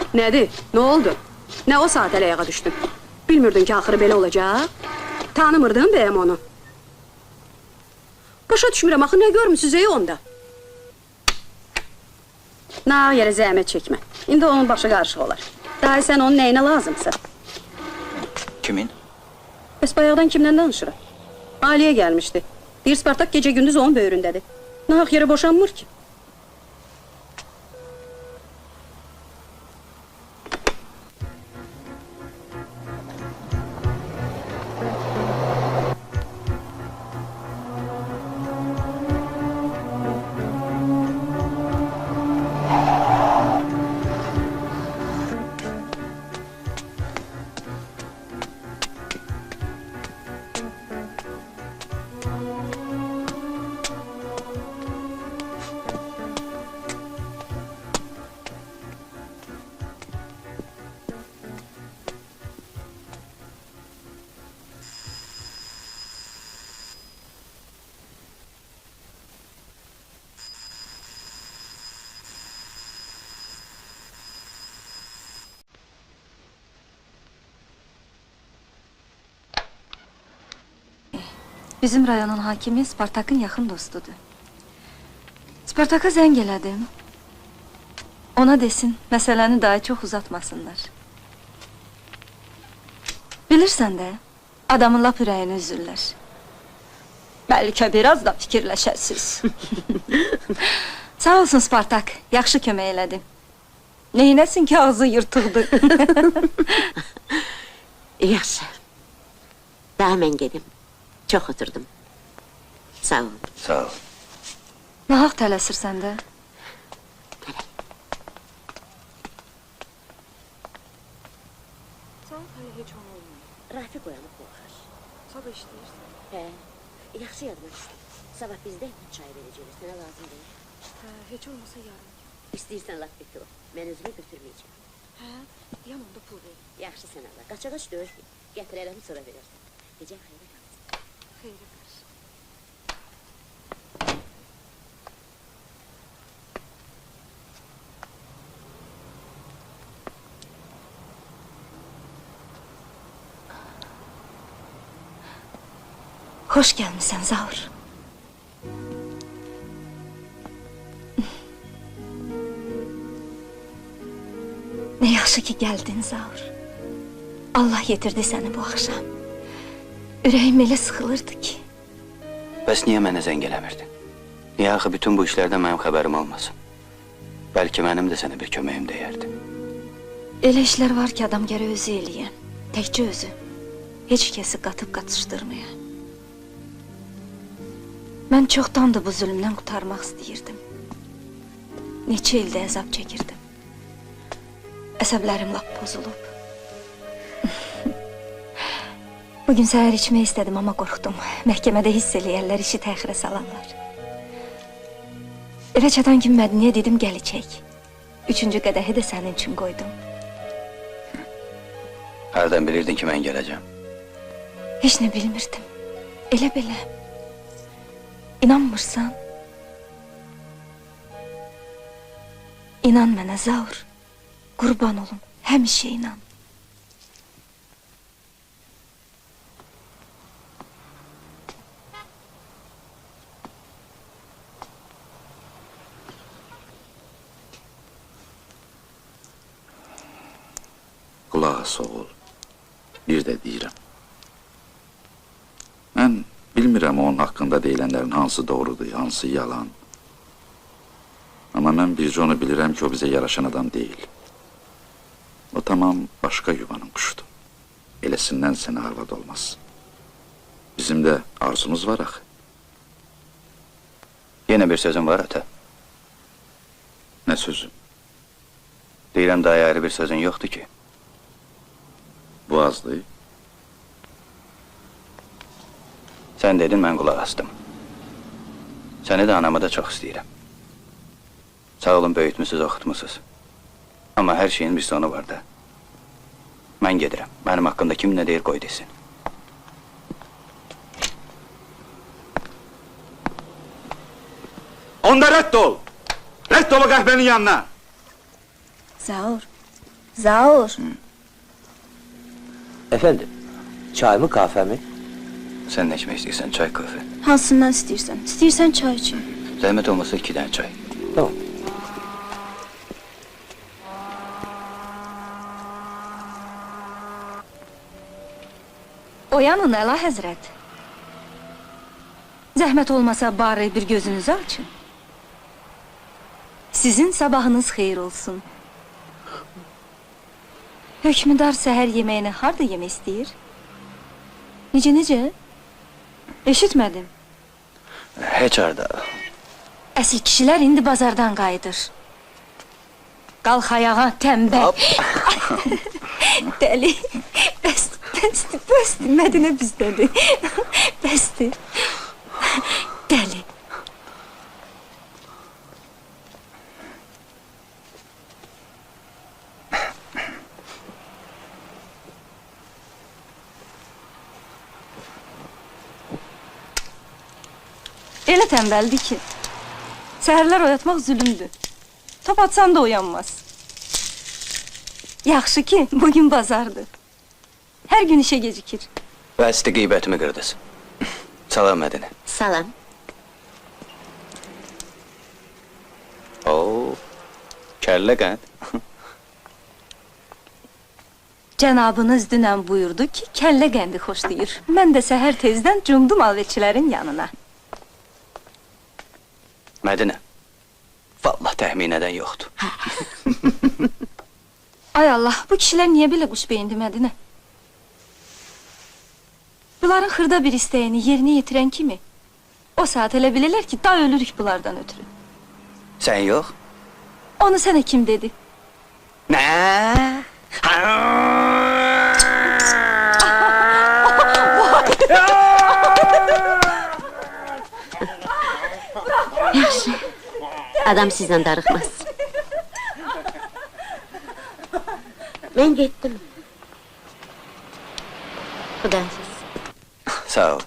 Nədir? Nə oldu? Nə o saat əl-ayağa düşdün? Bilmirdin ki, axırı belə olacaq? Tanımırdın bəyəm onu? Başa düşmürəm, axı nə görmüsünüz onda? Nə yerə zəhmət çəkmə. İndi onun başı qarışıq olar. Daha sən onun nəyinə lazımsa? Kimin? Bəs bayaqdan kimdən danışırıq? Aliyə gəlmişdi. Deyir, Spartak gecə gündüz onun böyründədir. Nahaq yerə boşanmır ki. Bizim rayonun hakimi Spartakın yaxın dostudur. Spartaka zəng elədim. Ona desin, məsələni daha çox uzatmasınlar. Bilirsən də, adamın lap ürəyini üzürlər. Bəlkə biraz da fikirləşəsiz. Sağ olsun Spartak, yaxşı kömək elədim. Neynəsin ki, ağzı yırtıqdır. Yaxşı. Daha mən gedim. Çox oturdum. Sağ ol. Sağ ol. Nahaq tələsirsən də. Sağ ol, heç onu olmuyor. Rafiq oyanıb qorxar. Sabah işləyirsən. Hə, yaxşı yadmaq istəyir. Sabah bizdə çay verəcəklər, sənə lazım deyil. Hə, heç olmasa yarın. İstəyirsən laf bitir o. Mən özümü götürməyəcəm. Hə, deyəm onda pul ver. Yaxşı sən Allah, qaçaqaç döyür ki. Gətirərəm sonra verərsən. Gecən xeyrə qalsın. Xeyrə qarşı. Xoş gəlmisən Zaur. Nə yaxşı ki gəldin Zaur. Allah yetirdi səni bu axşam. Ürəyim elə sıxılırdı ki. Bəs niyə mənə zəng eləmirdin? Niyə axı bütün bu işlərdən mənim xəbərim olmasın? Bəlkə mənim də sənə bir köməyim dəyərdi. Elə işlər var ki, adam gərək özü eləyən. Təkcə özü. Heç kəsi qatıb qatışdırmayan. Mən çoxdandır bu zülmdən qurtarmaq istəyirdim. Neçə ildə əzab çəkirdim. Əsəblərim lap pozulub. Bugün səhər içmək istədim, amma qorxdum. Məhkəmədə hiss eləyərlər, işi təxirə salarlar. Evə çatan kimi Mədiniyə dedim, gəl içək. 3-cü qədəhi də sənin üçün qoydum. Hərdən bilirdin ki, mən gələcəm. Heç nə bilmirdim. Elə belə. İnanmırsan? İnan mənə Zaur. Qurban olum, həmişə inan. Qulaq as oğul. Bir də deyirəm. Mən bilmirəm onun haqqında deyilənlərin hansı doğrudur, hansı yalan. Amma mən bircə onu bilirəm ki, o bizə yaraşan adam deyil. O tamam başqa yuvanın quşudur. Eləsindən sənə arvad olmaz. Bizim də arzumuz var axı. Yenə bir sözüm var ata. Nə sözü? Deyirəm daha ayrı bir sözün yoxdur ki. Bu azdır. Sən dedin, mən qulaq astım. Səni də anamı da çox istəyirəm. Sağ olun, böyütmüsünüz, oxutmuşsunuz. Amma hər şeyin bir sonu var da. Mən gedirəm. Mənim haqqımda kim nə deyir, qoy desin. Onda rədd ol! Rədd ol o qəhvənin yanına! Zaur. Zaur. Efendim, çay mı kahve mi? Sən nə içmək istəyirsən, çay, kahve? Hansından istəyirsən? İstəyirsən çay için. Zəhmət olmasa 2 dənə çay. Tamam. Oyanın əla həzrət. Zəhmət olmasa bari bir gözünüzü açın. Sizin sabahınız xeyir olsun. Hökmüdar səhər yeməyini harda yemək istəyir? Necə? Eşitmədim. Heç harda. Əsil kişilər indi bazardan qayıdır. Qalx ayağa, tənbəl. Dəli. Bəsdir. Mədinə bizdədir. Bəsdir. Dəli. Elə tənbəldir ki, səhərlər oyatmaq zülümdür. Top atsan da oyanmaz. Yaxşı ki, bugün bazardır. Hər gün işə gecikir. Bəsdi, qeybətimi qırdız. Salam Mədinə. Salam. Oo, kəllə qənd. Cənabınız dünən buyurdu ki, kəllə qəndi xoşlayır. Mən də səhər tezdən cumdum alvetçilərin yanına. Mədinə, vallah təxminədən yoxdur. Ay Allah, bu kişilər niyə belə quş beyindi Mədinə? Bunların xırda bir istəyini yerinə yetirən kimi, o saat elə bilirlər ki, da ölürük bunlardan ötürü. Sən yox? Onu sənə kim dedi? Nə? Yaxşı. Adam sizlə darıxmaz. Mən getdim. Xudahafiz. Sağ ol.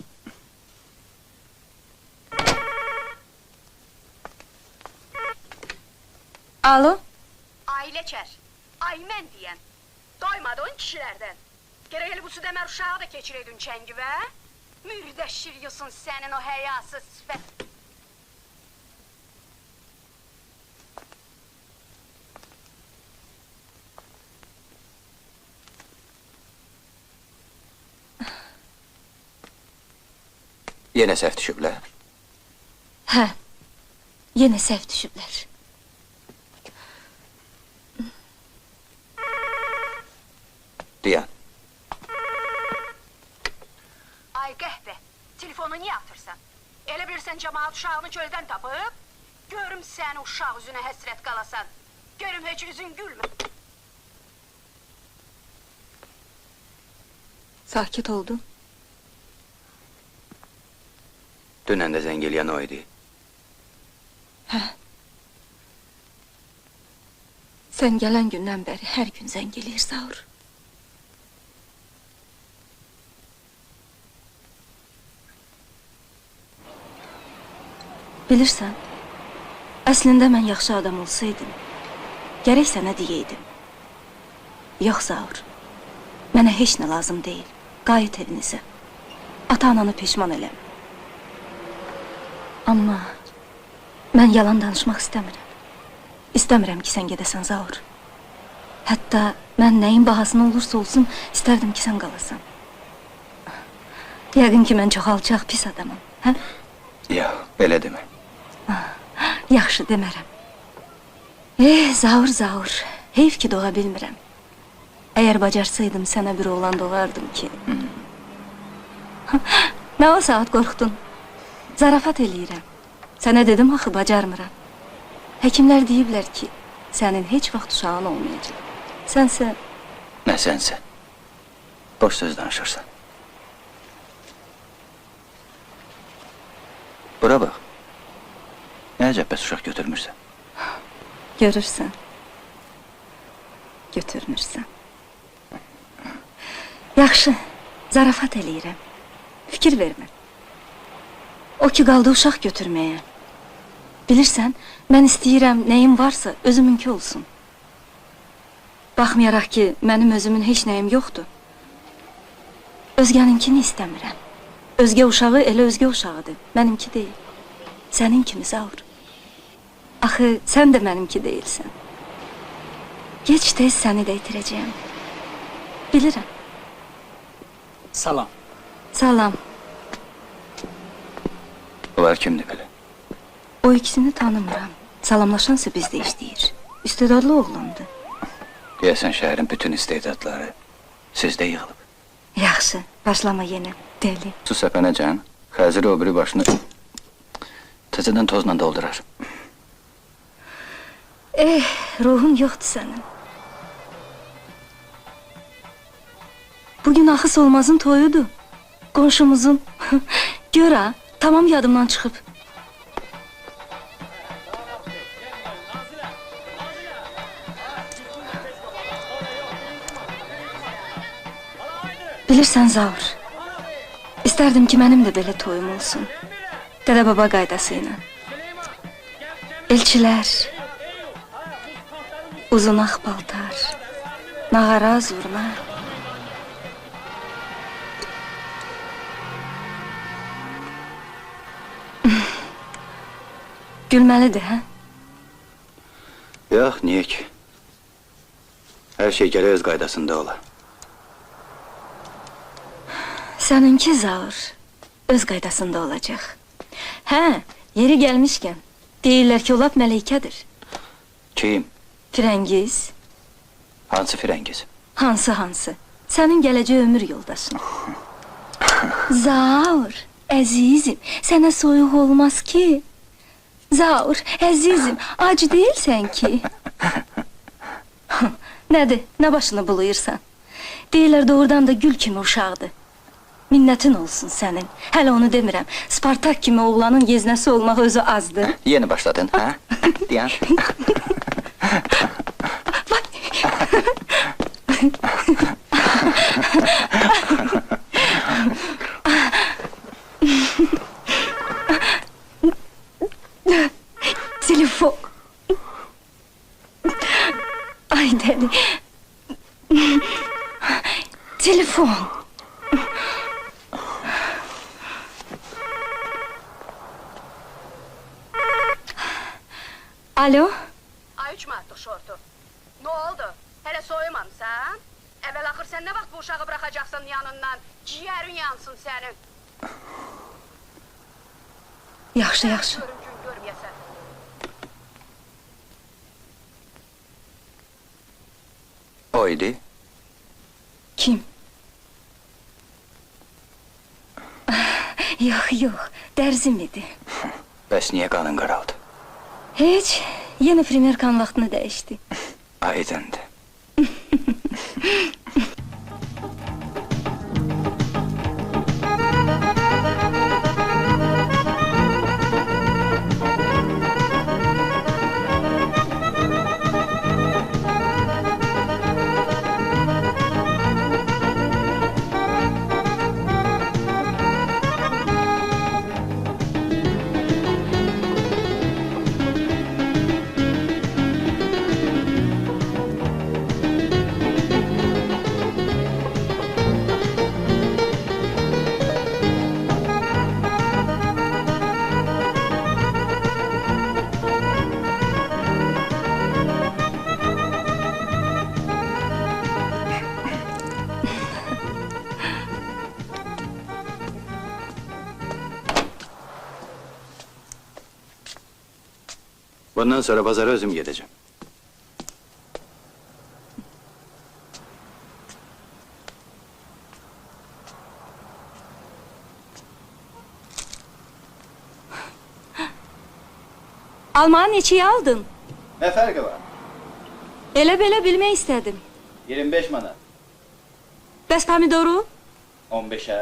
Alo? Ailəçər, ay mən deyəm. Doymadın kişilərdən. Gərək elə bu südəmər uşağı da keçirəydin çəngivə. Mürdəşir yusun sənin o həyasız sifət. Yenə səhv düşüblər. Hə, yenə səhv düşüblər. Dayan. Ay qəhvə, telefonu niyə atırsan? Elə bilirsən cəmaat uşağını çöldən tapıb? Görüm sən uşaq üzünə həsrət qalasan. Görüm heç üzün gülmə. Sakit oldun. Dünən də zəng eləyən o idi. Hə. Sən gələn gündən bəri hər gün zəng eləyir Zaur. Bilirsən, əslində mən yaxşı adam olsaydım, gərək sənə deyəydim. Yox Zaur, mənə heç nə lazım deyil. Qayıt evinizə. Ata-ananı peşman eləm. Amma mən yalan danışmaq istəmirəm. İstəmirəm ki, sən gedəsən Zaur. Hətta mən nəyin bahasına olursa olsun, istərdim ki, sən qalasan. Yəqin ki, mən çox alçaq, pis adamım, hə? Yox, belə demə. Yaxşı, demərəm. Zaur, Zaur, heyf ki, doğa bilmirəm. Əgər bacarsaydım, sənə bir oğlan doğardım ki... Nə o saat qorxdun? Zarafat eləyirəm. Sənə dedim axı, bacarmıram. Həkimlər deyiblər ki, sənin heç vaxt uşağın olmayacaq. Sənsə... Nə sənsə? Boş söz danışırsan. Bura bax. Nə əcəb bəs uşaq götürmürsən? Görürsən. Götürmürsən. Yaxşı, zarafat eləyirəm. Fikir vermə. O ki, qaldı uşaq götürməyə. Bilirsən, mən istəyirəm, nəyim varsa, özümünki olsun. Baxmayaraq ki, mənim özümün heç nəyim yoxdur. Özgəninkini istəmirəm. Özgə uşağı elə özgə uşağıdır, mənimki deyil. Sənin kimi Zaur. Axı, sən də mənimki deyilsən. Geç-tez səni də itirəcəyəm. Bilirəm. Salam. Salam. Bunlar kimdir belə? O ikisini tanımıram. Salamlaşansa bizdə işləyir. İstedadlı oğlandı. Deyəsən şəhərin bütün istedadları sizdə yığılıb. Yaxşı, başlama yenə, deli. Su səpənəcən, xəziri o biri başını təzədən tozla doldurar. Ruhun yoxdur sənin. Bugün axı Solmazın toyudur. Qonşumuzun. Gör ha, tamam yadımdan çıxıb. Bilirsən Zaur, istərdim ki, mənim də belə toyum olsun. Dədə baba qaydası ilə. Elçilər, uzun ağ paltar, nağara, zurna. Gülməlidir, hə? Yox, niyə ki? Hər şey gərək öz qaydasında ola. Səninki Zaur, öz qaydasında olacaq. Hə, yeri gəlmişkən, deyirlər ki, o lap mələykədir. Kim? Firəngiz. Hansı firəngiz? Hansı? Sənin gələcək ömür yoldaşın. Zaur, əzizim, sənə soyuq olmaz ki. Zaur, əzizim, ac deyilsən ki. Nədir, nə başını buluyursan? Deyirlər doğrudan da gül kimi uşaqdır. Minnətin olsun sənin. Hələ onu demirəm. Spartak kimi oğlanın yeznəsi olmaq özü azdır. Yeni başladın, ha? Diyan. Telefon. Ay deli. Telefon. Alo? Ay 3 manatlıq şortu. Ne oldu? Hele soyumamsan? Evvel axır sen ne vaxt bu uşağı bırakacaksan yanından? Ciğerin yansın senin. Yaxşı, yaxşı. Görümcün görmeyesen. O idi. Kim? Yox, yox, dərzim idi. Bəs niyə qanın qaraldı? Heç, yenə primerkan vaxtını dəyişdi. Aydındır. Bundan sonra pazara özüm gideceğim. Almanı neçəyə aldın? Nə fərqi var? Elə belə bilmək istədim. 25 manat. Bəs pomidoru? 15'e.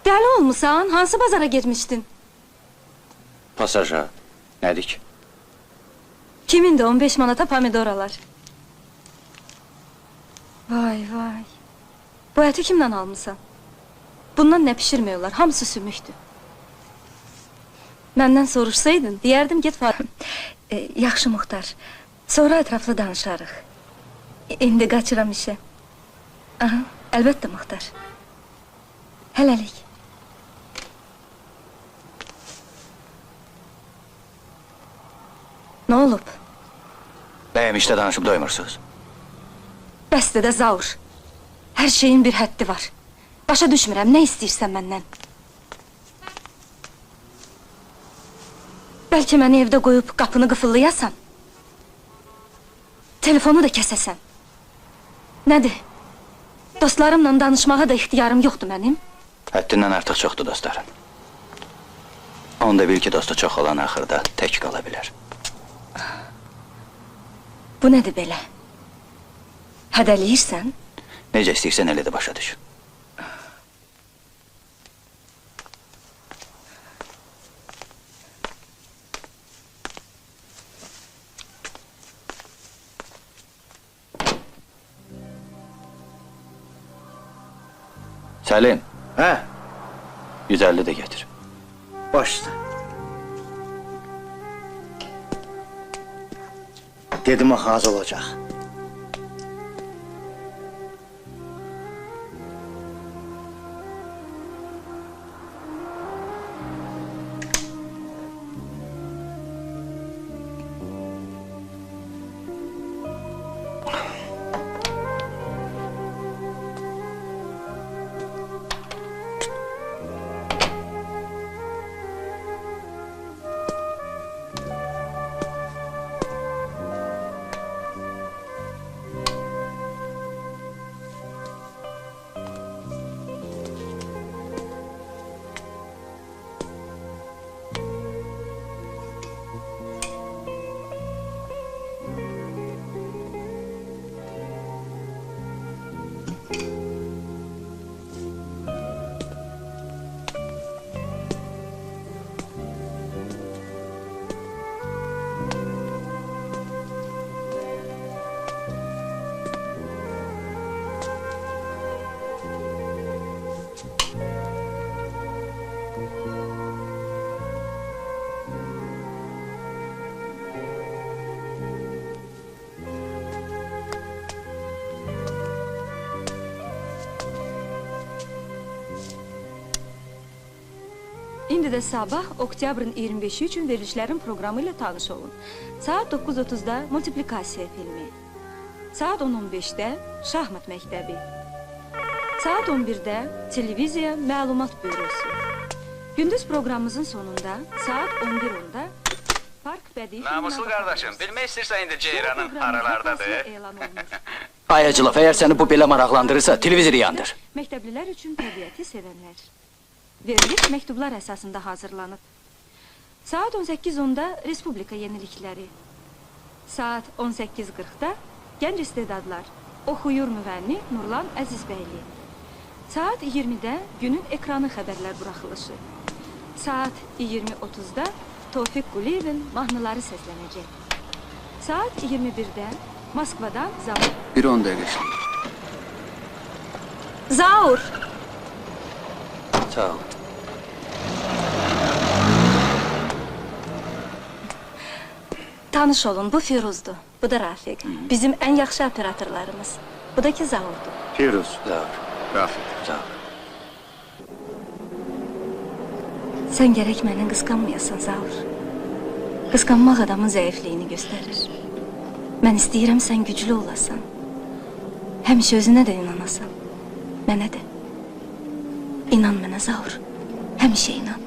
Dəli olmusan? Hansı bazara getmişdin? Pasaja. Nədir ki? Kimin de 15 manata pomidor alar? Vay vay. Bu əti kimdən almısan? Bundan nə pişirmiyorlar, hamısı sümüktü. Məndən soruşsaydın, deyərdim get falan. Yaxşı Muxtar, sonra ətraflı danışarıq. İndi qaçıram işə. Aha, əlbəttə Muxtar. Hələlik. Nə olub? Bəyəm işdə danışıb doymursunuz? Bəsdə də zaur. Hər şeyin bir həddi var. Başa düşmürəm, nə istəyirsən məndən? Bəlkə məni evdə qoyub qapını qıfıllayasan? Telefonu da kəsəsən? Nədir? Dostlarımla danışmağa da ixtiyarım yoxdur mənim? Həddindən artıq çoxdur dostlarım. Onda bil ki, dostu çox olan axırda tək qala bilər. Bu nədir belə? Hədəliyirsən? Necə istəyirsən elə də başa düş. Səlim. Hə? 150 də getir. Başla. Dedim axı az olacaq. İndi də sabah oktyabrın 25-i üçün verilişlərin proqramı ilə tanış olun. Saat 9:30-da multiplikasiya filmi. Saat 10:15-də şahmat məktəbi. Saat 11-də televiziya məlumat bürosu. Gündüz proqramımızın sonunda saat 11:10-da Park Bədii Namuslu qardaşım, bilmək istəyirsən indi Ceyranın aralardadır. Ayacılıq, əgər səni bu belə maraqlandırırsa, televizoru yandır. Məktəblilər üçün təbiəti sevənlər. Veriliş məktublar əsasında hazırlanıb. Saat 18:10-da Respublika yenilikləri. Saat 18:40-da Gənc istedadlar. Oxuyur müğənni Nurlan Əzizbəyli. Saat 20-də günün ekranı xəbərlər buraxılışı. Saat 20:30-da Tofiq Quliyevin mahnıları səslənəcək. Saat 21-də Moskvadan Zaur. Bir 10 dəqiqə işləyir. Zaur! Sağ ol. Tanış olun, bu Firuzdur, bu da Rafiq. Bizim ən yaxşı operatorlarımız. Bu da ki Zaurdur. Firuz. Zaur. Rafiq. Zaur. Sən gərək məni qısqanmayasan, Zaur. Qısqanmaq adamın zəifliyini göstərir. Mən istəyirəm sən güclü olasan. Həmişə özünə də inanasan. Mənə də. İnan mənə, Zaur. Həmişə inan.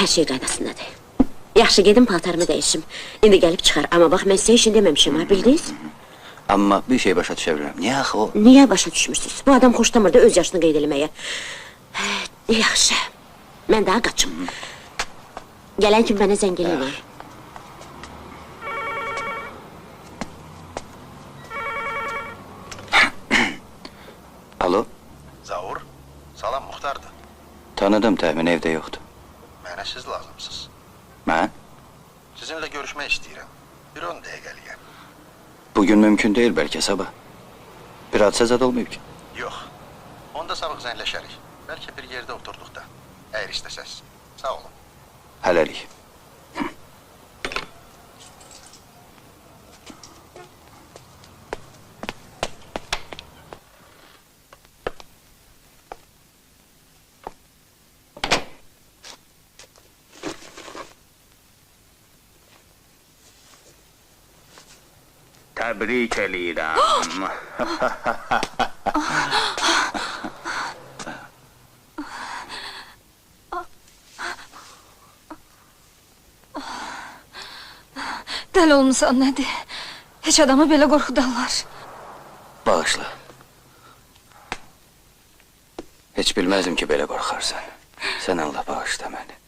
Hər şey qaydasındadır. Yaxşı, gedim paltarımı dəyişim. İndi gəlib çıxar, amma bax, mən sizə işin deməmişim, ha, bildiniz? Amma bir şey başa düşə bilirəm. Niyə axı o? Niyə başa düşmürsünüz? Bu adam xoşlamırdı öz yaşını qeyd eləməyə. Yaxşı, mən daha qaçım. Gələn kimi mənə zəng eləyin. Alo? Zaur, salam Muxtardır. Tanıdım, təmin evdə yoxdur. Mənə siz lazımsınız. Mən? Sizinlə görüşmək istəyirəm. Bir 10 dəqiqəliyə. Bugün mümkün deyil, bəlkə sabah. Bir hadisə zad olmayıb ki. Yox. Onda sabah zəngləşərik. Bəlkə bir yerdə oturduq da. Əgər istəsəz. Sağ olun. Hələlik. Təbrik eləyirəm. Dəli olmusan, nədir? Heç adamı belə qorxudarlar. Bağışla. Heç bilməzdim ki, belə qorxarsan. Sən Allah bağışla məni.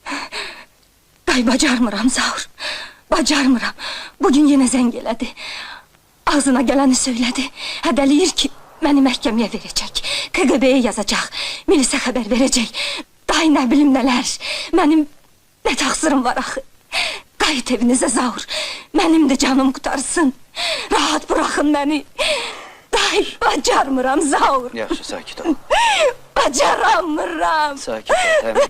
Day, bacarmıram, Zaur. Bacarmıram. Bugün yenə zəng elədi. Ağzına gələni söylədi. Hədəliyir ki, məni məhkəməyə verəcək. KGB-yə yazacaq. Milisə xəbər verəcək. Day, nə bilim nələr. Mənim nə təqsirim var axı. Qayıt evinizə, Zaur. Mənim də canım qutarsın. Rahat buraxın məni. Day, bacarmıram, Zaur. Yaxşı, sakit ol. Bacaramıram. Sakit ol, təmin.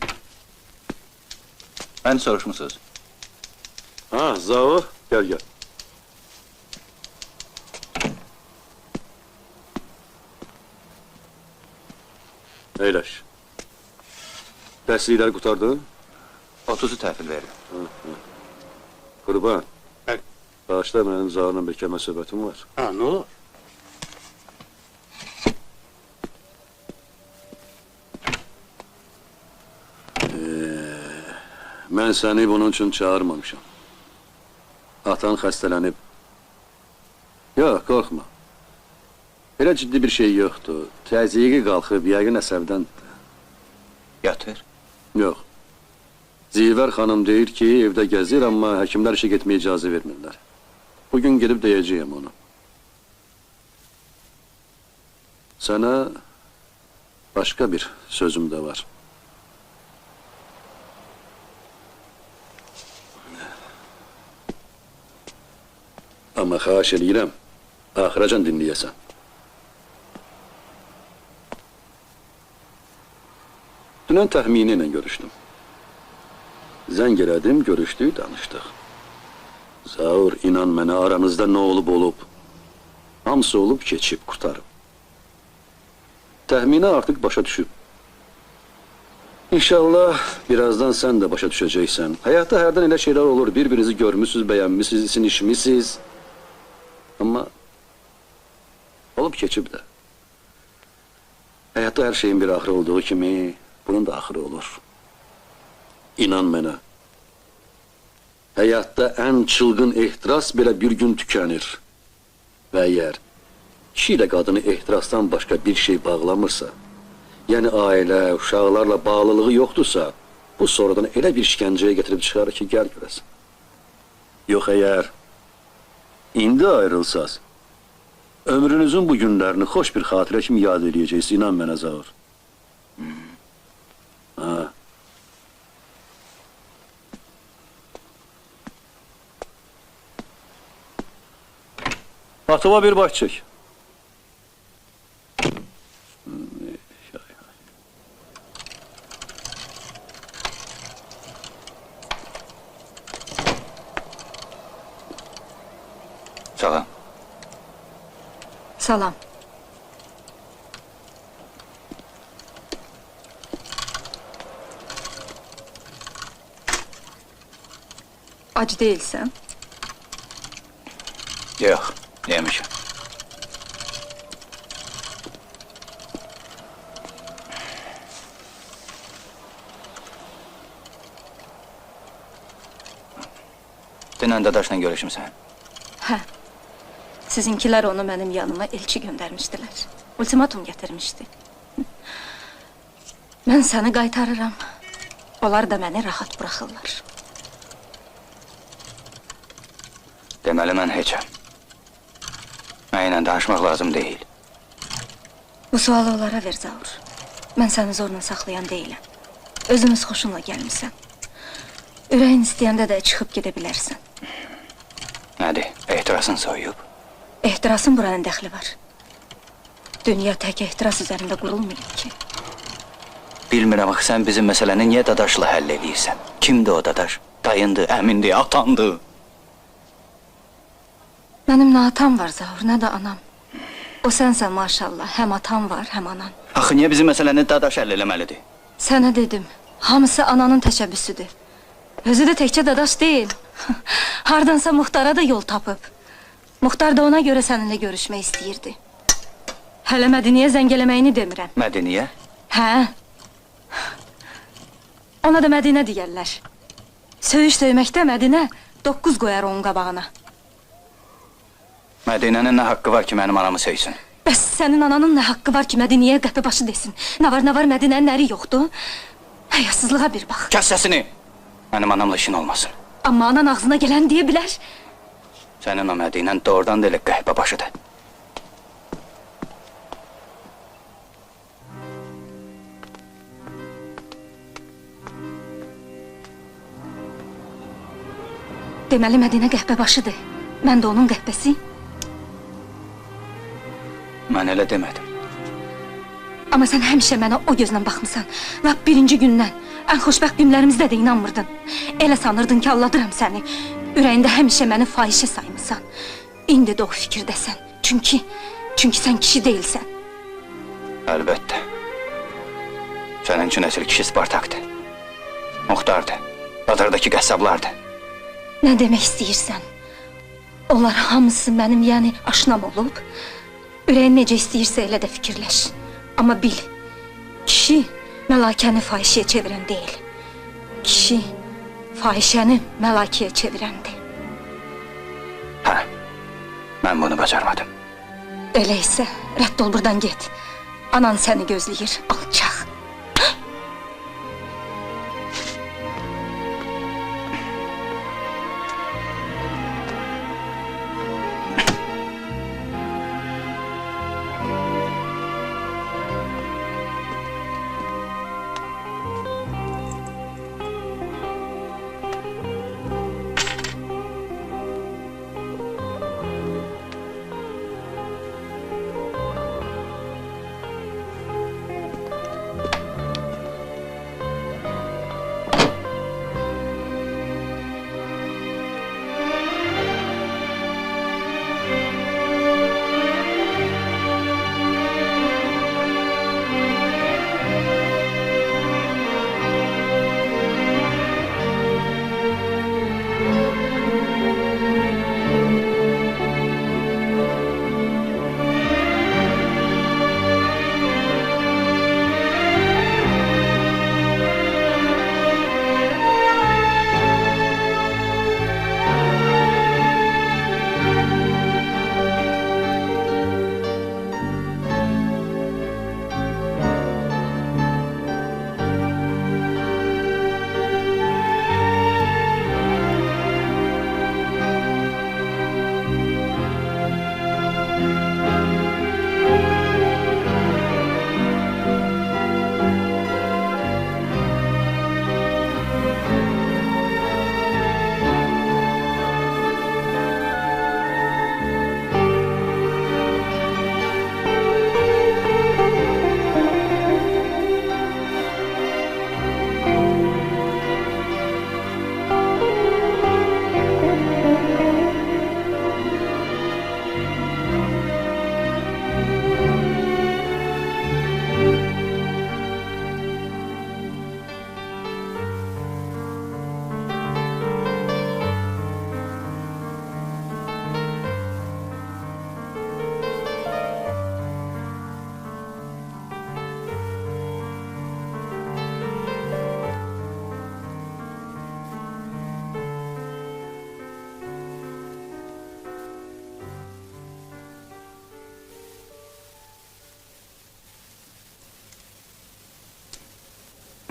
Məni soruşmusunuz. Ha, Zaur, gel. Eyləş. Dərslikləri qutardın? 30'u təhvil verin. Qurban. Bağışla, mənim Zaurla bir kəlmə söhbətim var. Ha, nə olur? Mən səni bunun üçün çağırmamışam. Atan xəstələnib. Yox, qorxma. Elə ciddi bir şey yoxdur. Təzyiqi qalxıb, yəqin əsəbdən. Yatır. Yox. Zivər xanım deyir ki, evdə gəzir, amma həkimlər işə getməyə icazə vermirlər. Bugün gedib deyəcəyəm onu. Sənə başqa bir sözüm də var. Amma xahiş edirəm, axıracan dinləyəsən. Dünən təxmini ilə görüşdüm. Zəng elədim, görüşdük, danışdıq. Zaur, inan mənə, aranızda nə olub. Hamısı olub, keçib, qurtarıb. Təxmini artıq başa düşüb. İnşallah birazdan sən də başa düşəcəksən. Həyatda hərdən elə şeylər olur, bir-birinizi görmüsünüz, bəyənmişsiniz, sinişmişsiniz. Amma olub keçib də. Həyatda hər şeyin bir axırı olduğu kimi, bunun da axırı olur. İnan mənə. Həyatda ən çılgın ehtiras belə bir gün tükənir. Və əgər kişi ilə qadını ehtirasdan başqa bir şey bağlamırsa, yəni ailə, uşaqlarla bağlılığı yoxdursa, bu sonradan elə bir işgəncəyə getirib çıxarır ki, gəl görəsən. Yox, əgər indi ayrılsaz, ömrünüzün bu günlərini xoş bir xatirə kimi yad edəcəksiniz, inan mənə Zaur. Ha. Atıma bir baş çək. Salam. Salam. Ac değilsən? Yox, yemişim. Dünən dadaşla görüşmüsən. Hə. Sizinkilər onu mənim yanıma elçi göndərmişdilər. Ultimatum gətirmişdi. Mən səni qaytarıram. Onlar da məni rahat buraxırlar. Deməli mən heçəm. Mənimlə danışmaq lazım deyil. Bu sualı onlara ver Zaur. Mən səni zorla saxlayan deyiləm. Özünüz xoşunla gəlmişsən. Ürəyin istəyəndə də çıxıb gedə bilərsən. Nədir, ehtirasın soyuyub? Ehtirasın buranın dəxli var. Dünya tək ehtiras üzərində qurulmayıb ki. Bilmirəm axı, sən bizim məsələni niyə dadaşla həll eləyirsən? Kimdir o dadaş? Dayındır, əmindir, atandır. Mənim nə atam var Zaur, nə də anam. O sənsən maşallah, həm atan var, həm anan. Axı niyə bizim məsələni dadaş həll eləməlidir? Sənə dedim, hamısı ananın təşəbbüsüdür. Özü də təkcə dadaş deyil. Hardansa Muxtara da yol tapıb. Muxtar da ona görə səninlə görüşmək istəyirdi. Hələ Mədiniyə zəng eləməyini demirəm. Mədiniyə? Hə. Ona da Mədinə deyərlər. Söyüş söyməkdə Mədinə 9 qoyar onun qabağına. Mədinənin nə haqqı var ki, mənim anamı söysün? Bəs sənin ananın nə haqqı var ki, Mədiniyə qəpə başı desin? Nə var, Mədinənin əri yoxdur? Həyasızlığa bir bax. Kəs səsini! Mənim anamla işin olmasın. Amma anan ağzına gələn deyə bilər. Sənin o Mədinən doğrudan da elə qəhbə başıdır. Deməli Mədinə qəhbə başıdır. Mən də onun qəhbəsi. Mən elə demədim. Amma sən həmişə mənə o gözlə baxmısan. Lap birinci gündən, ən xoşbəxt günlərimizdə də inanmırdın. Elə sanırdın ki, alladıram səni. Ürəyində həmişə məni fahişə saymısan. İndi də o fikirdəsən. Çünki sən kişi deyilsən. Əlbəttə. Sənin üçün əsl kişi Spartakdır. Muxtardır. Badardakı qəssablardır. Nə demək istəyirsən? Onlar hamısı mənim, yəni aşnam olub. Ürəyin necə istəyirsə elə də fikirləş. Amma bil, kişi məlakəni fahişəyə çevirən deyil. Kişi fahişəni məlakəyə çevirəndir. Hə, mən bunu bacarmadım. Elə isə rədd ol buradan get. Anan səni gözləyir, alçaq.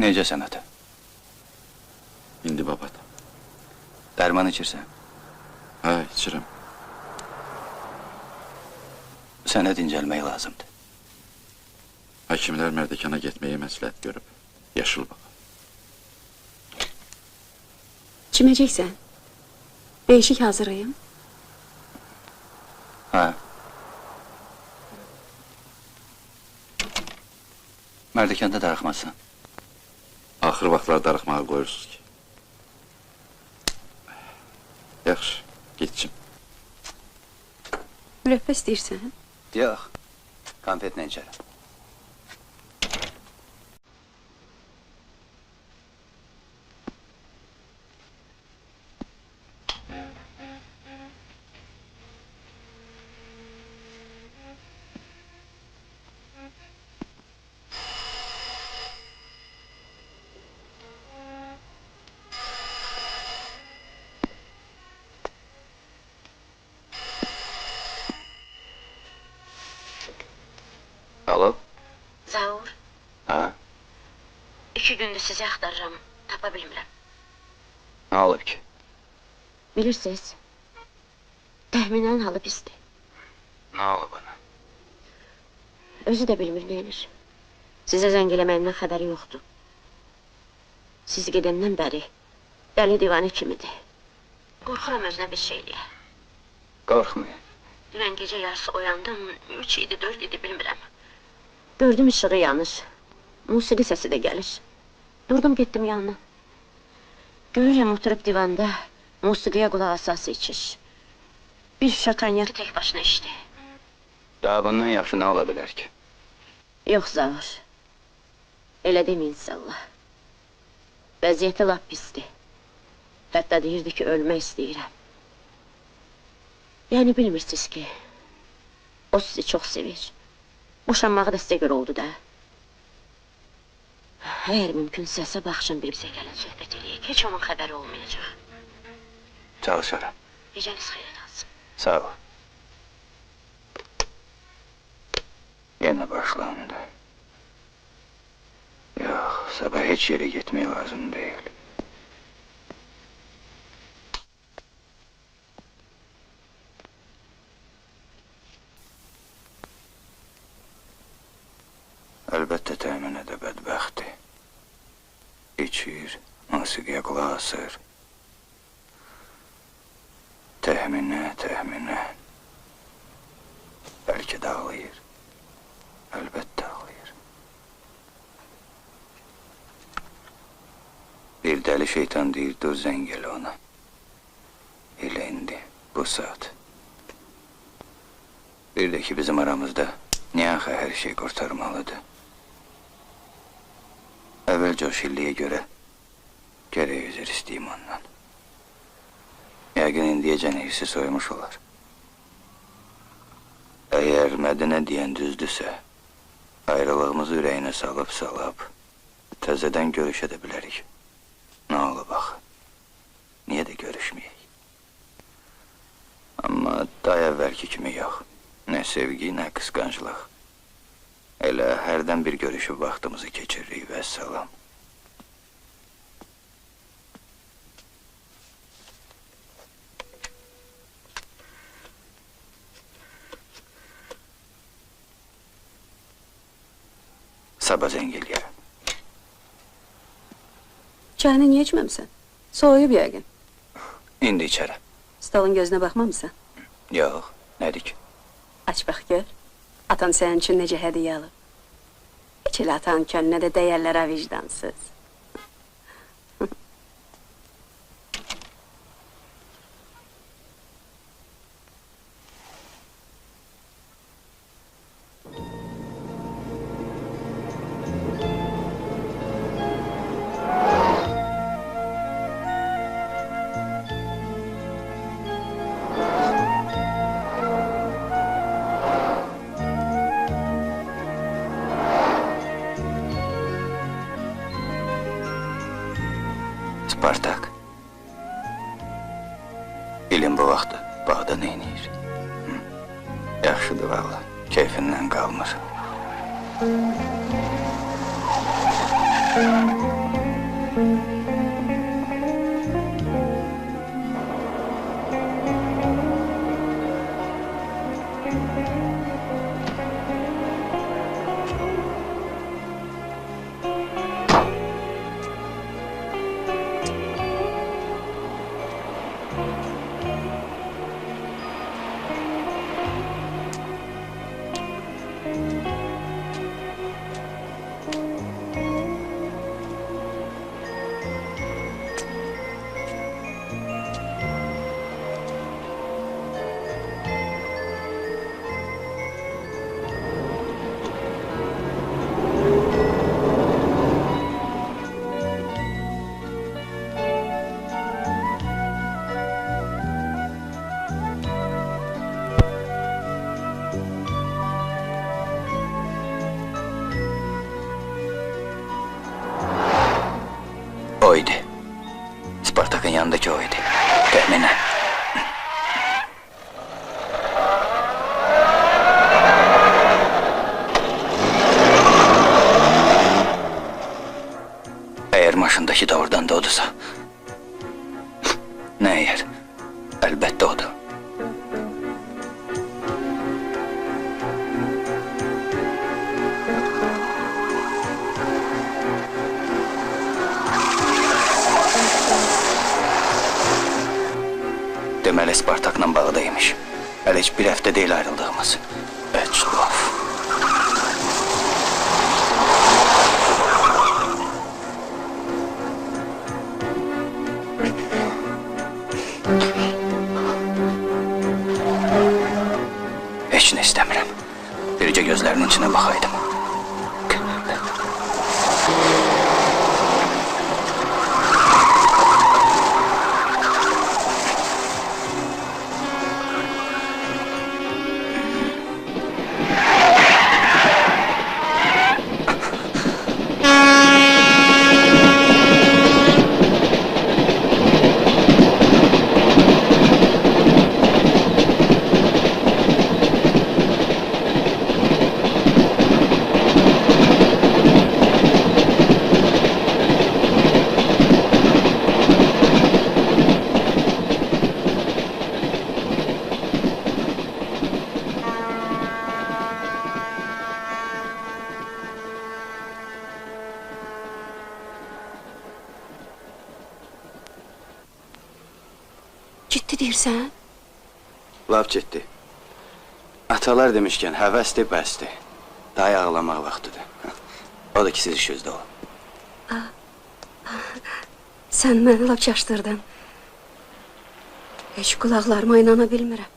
Necəsən ata? İndi babat. Dərman içirsən? Hə, içirəm. Sənə dincəlmək lazımdır. Həkimlər mərdəkana getməyə məsləhət görüb. Yaşıl baba. Çiməcəksən? Değişik hazırlayım. Hə. Mərdəkanda darıxmazsan. Axır vaxtlar darıxmağa qoyursunuz ki. Yaxşı, getçim. Mürəbbə istəyirsən? Yox, konfetlə içərəm. Alo? Zaur, Hə? 2 gündür sizi axtarıram, tapa bilmirəm. Nə olub ki? Bilirsiniz, təxminən halı pisdir. Nə olub ana? Özü də bilmir neyinir. Sizə zəng eləməyimdən xəbəri yoxdur. Siz gedəndən bəri dəli divanə kimidir. Qorxuram özünə bir şey eləyə. Qorxmayın. Dünən gecə yarısı oyandım, 3 idi, 4 idi bilmirəm. Gördüm işığı yanır. Musiqi səsi də gəlir. Durdum getdim yanına. Görürəm oturub divanda musiqiyə qulaq asası içir. Bir şişə konyakı tək başına içdi. Daha bundan yaxşı nə ola bilər ki? Yox Zaur. Elə demə inşallah. Vəziyyəti lap pisdir. Hətta deyirdi ki, ölmək istəyirəm. Yəni bilmirsiniz ki, o sizi çox sevir. Boşanmağı da sizə görə oldu da. Əgər mümkünsə, sabah axşam bir bizə gəlin söhbət eləyək. Heç onun xəbəri olmayacaq. Çalışaram. Gecəniz xeyir olsun. Sağ ol. Yenə başlandı. Yox, sabah heç yerə getmək lazım deyil. Əlbəttə təmin edə bədbəxtdir. İçir, musiqiyə qulaq asır. Təxminə. Bəlkə də ağlayır. Əlbəttə ağlayır. Bir dəli şeytan deyir, dur zəng elə ona. Elə indi, bu saat. Bir də ki bizim aramızda niyaxı hər şey qurtarmalıdır. Əvvəlcə o şilliyə görə gərək üzr istəyim ondan. Yəqin indiyəcən hirsi soymuş olar. Əgər Mədinə deyən düzdürsə, ayrılığımızı ürəyinə salıb, təzədən görüşə də bilərik. Nə olub axı? Niyə də görüşməyək? Amma daha əvvəlki kimi yox. Nə sevgi, nə qısqanclıq. Elə hərdən bir görüşüb vaxtımızı keçiririk və salam. Sabah zəng eləyərəm. Çayını niyə içməmsən? Soğuyub yəqin. İndi içərəm. Stolun gözünə baxmamısan? Yox, nədir ki? Aç bax gör. Atan sənin üçün necə hədiyyə alıb. Heç elə atan könlünə də dəyərlərə vicdansız. Spartak. İlim bu vaxtı bağda neyniyir? Yaxşıdır valla, keyfindən qalmır. Oydu. Spartak'ın yanındaki oydu. Temine. Eğer maşındaki de oradan doğduysa... ne eğer? Elbette odu. Deməli Spartak'la bağdaymış. Hələ heç bir həftə deyil ayrıldığımız. Tuhaf. Heç nə istəmirəm. Bircə gözlərinin içine baxaydım. Ciddi deyirsən? Laf ciddi. Atalar demişkən, həvəsdir, bəsdir. Day ağlamaq vaxtıdır. O da ki, siz işinizdə olun. Sən məni lap çaşdırdın. Heç qulaqlarıma inana bilmirəm.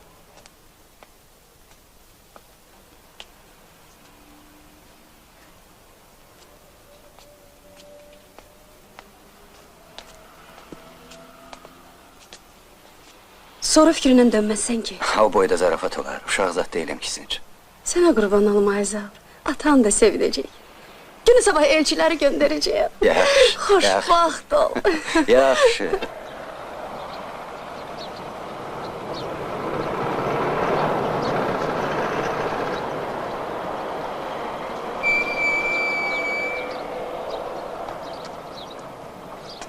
Sonra fikrindən dönməzsən ki. O boyda zarafat olar. Uşaq zat deyiləm ki, sizin üçün. Sənə qurban olum Ayzal. Atan da sevinəcək. Günü sabah elçiləri göndərəcəyəm. Yaxşı. Xoşbaxt ol. Yaxşı.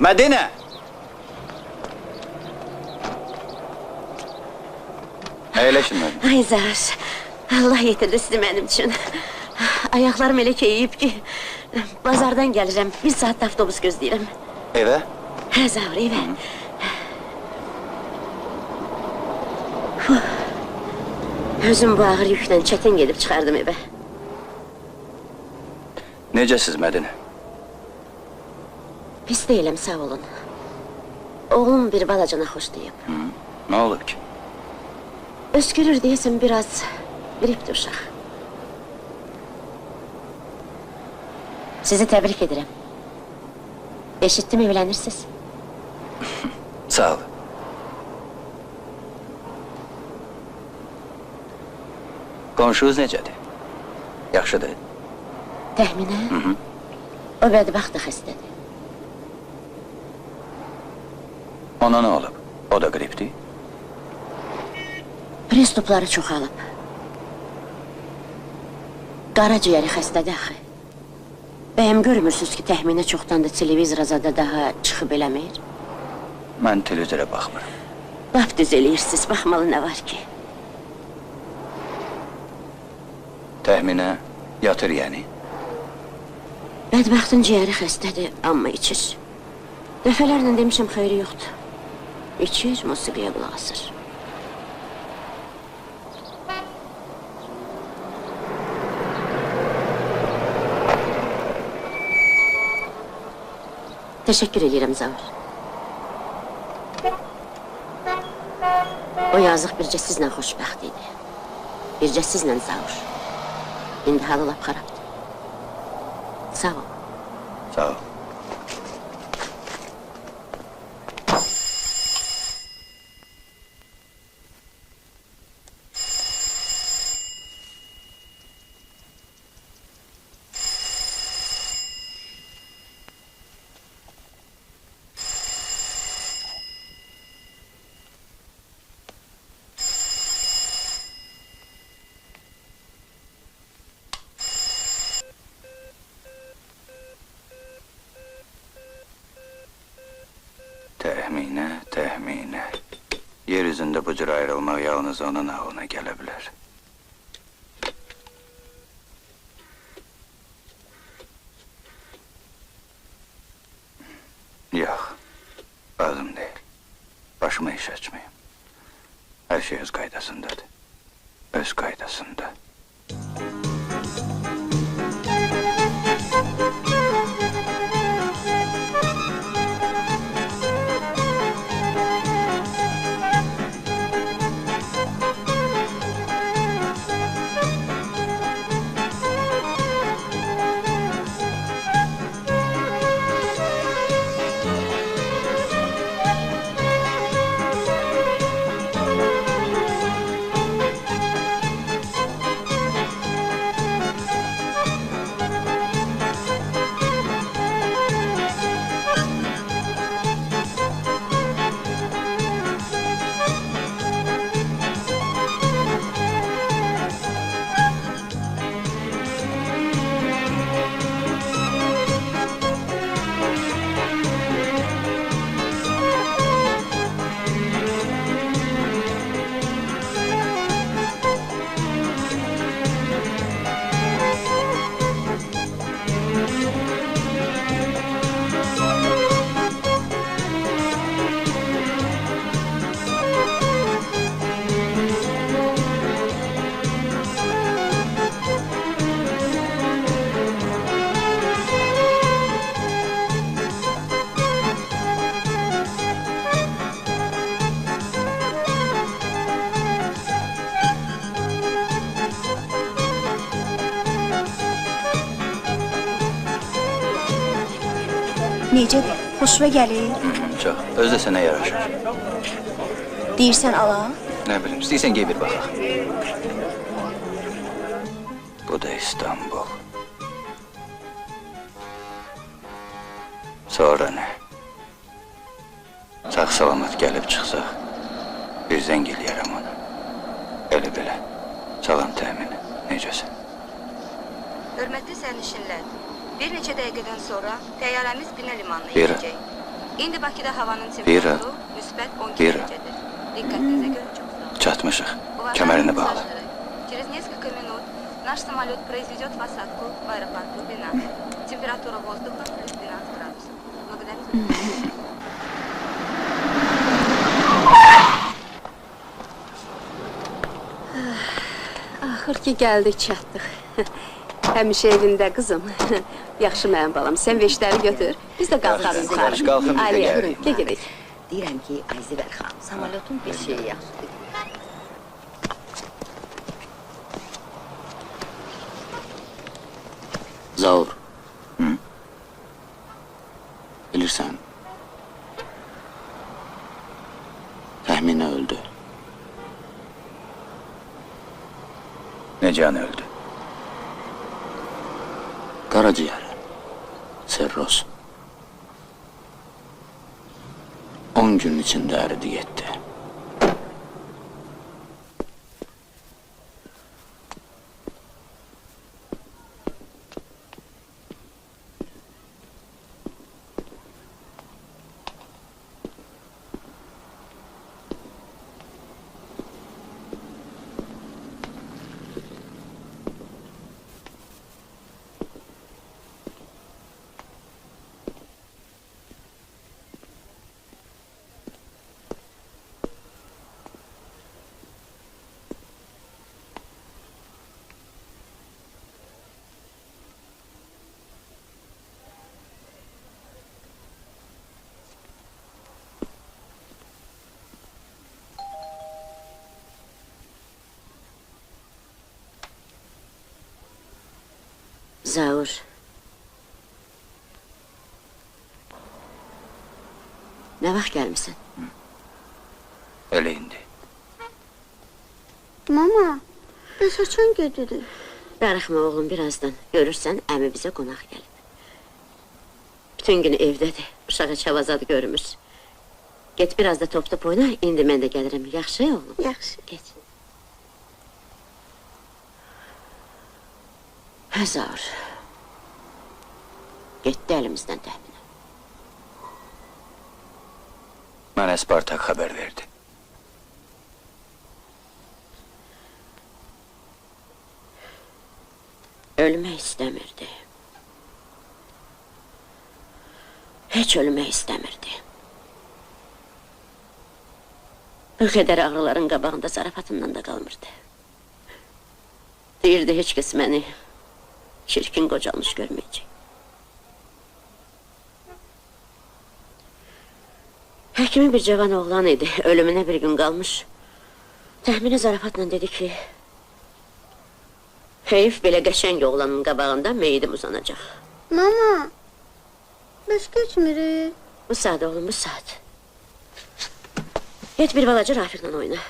Mədinə! Əyləşin mənim. Ayzar, Allah yetirdi sizi mənim üçün. Ayaqlarım elə keyiyib ki, bazardan gəlirəm, bir saat avtobus gözləyirəm. Evə? Hə, Zavr, evə. Özüm bu ağır yüklə çətin gedib çıxardım evə. Necəsiz Mədinə? Pis deyiləm, sağ olun. Oğlum bir balacana xoşlayıb. Nə olub ki? Öskürür deyəsən biraz gripdir uşaq. Sizi təbrik edirəm. Eşitdim, evlənirsiniz. Sağ ol. Qonşunuz necədir? Yaxşıdır? Təxminə? O bədbəxt da xəstədir. Ona nə olub? O da qripdir? Pristupları çoxalıb. Qaraciyəri xəstədir axı. Bəyəm görmürsünüz ki, təxminə çoxdan da televizora zada daha çıxıb eləmir? Mən televizora baxmıram. Lap düz eləyirsiniz, baxmalı nə var ki? Təxminə yatır yəni. Bədbəxtin ciyəri xəstədir, amma içir. Dəfələrlə demişəm, xeyri yoxdur. İçir, musiqiyə qulaq asır. Təşəkkür edirəm, Zavur. O yazıq bircə sizlə xoşbəxt idi. Bircə sizlə, Zavur. İndi halı lap xarabdır. Sağ ol. Sağ ol. Təxminə. Yer üzündə bu cür ayrılmaq yalnız onun ağlına gələ bilər. Yox, lazım deyil. Başıma iş açmayayım. Hər şey öz qaydasındadır. Öz qaydasında. Necədir? Xoşuna gəlir? Çox. Özü də sənə yaraşır. Deyirsən alam? Nə bilim, istəyirsən gey bir baxaq. Bu da İstanbul. Sonra nə? Sağ-salamat gəlib çıxsaq, bir zəng eləyərəm ona. Elə belə. Salam təmini. Necəsən? Hörmətli sərnişinlər, bir neçə dəqiqədən sonra təyyarəmiz Binə limanına Vera. inəcək. İndi Bakıda havanın Vera. temperaturu müsbət 12 Vera. dərəcədir. Diqqətinize görə çox sağ olun. Çatmışıq. Kəmərini bağla. Через несколько минут наш самолет произведет посадку в аэропорту Бина. Температура воздуха плюс 12 градусов. Благодарю за внимание. Axır ki gəldik, çatdıq. Həmişə evində qızım. Yaxşı mənim balam, sən veşləri götür. Biz də qalxarıq yuxarı. Qalxın, biz də Aliyə, gəlirik. Gəl gedək. Deyirəm ki, Ayzəbər xanım, samolyotun bir şeyi yaxşıdır. Zaur. Bilirsən, Təxminə öldü. Necə öldü? Qaraciyəri, serroz. 10 gün içində əridi getdi. Zaur. Nə vaxt gəlmisən? Elə indi. Mama, bəs açan gedirik. Darıxma oğlum birazdan. Görürsən, əmi bizə qonaq gəlib. Bütün gün evdədir. Uşağı çavazad görmüş. Get biraz da top oyna, indi mən də gəlirəm. Yaxşı oğlum? Yaxşı. Get. Hə, Zaur. Getdi əlimizdən təxminə. Mənə Spartak xəbər verdi. Ölmək istəmirdi. Heç ölmək istəmirdi. Bu qədər ağrıların qabağında zarafatından da qalmırdı. Deyirdi, heç kəs məni çirkin qocalmış görməyəcək. Həkimi bir cavan oğlan idi, ölümünə bir gün qalmış. Təxmini zarafatla dedi ki, heyif belə qəşəng oğlanın qabağında meyidim uzanacaq. Mama, bəs keçmirik. Bu saat oğlum, bu saat. Get bir balaca Rafiqlə oyna.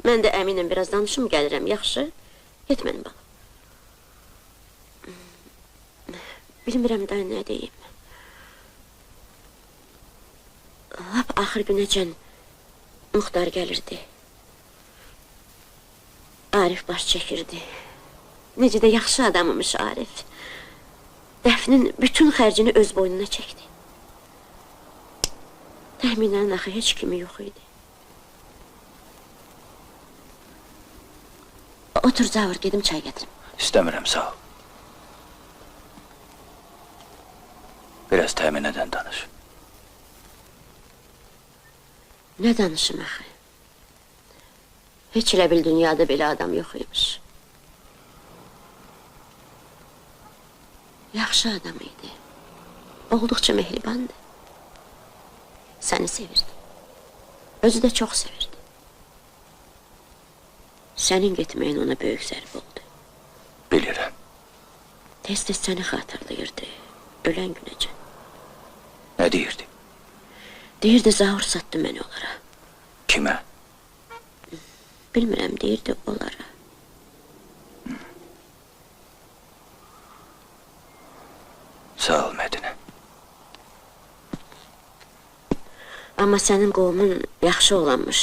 Mən də əminəm, biraz danışım, gəlirəm, yaxşı? Get mənim balam. Bilmirəm da nə deyim. Lap axır günəcən Muxtar gəlirdi. Arif baş çəkirdi. Necə də yaxşı adamımış Arif. Dəfnin bütün xərcini öz boynuna çəkdi. Təxminən axı heç kimi yox idi. Otur Zavur, gedim çay gətirim. İstəmirəm, sağ ol. Biraz təminədən danış. Nə danışım axı? Heç elə bil dünyada belə adam yox imiş. Yaxşı adam idi. Olduqca mehribandı. Səni sevirdi. Özü də çox sevirdi. Sənin getməyin ona böyük zərb oldu. Bilirəm. Tez-tez səni xatırlayırdı. Ölən günəcən. Nə deyirdi? Deyirdi, Zaur satdı məni onlara. Kimə? Bilmirəm, deyirdi onlara. Sağ ol, Mədinə. Amma sənin qovumun yaxşı olanmış.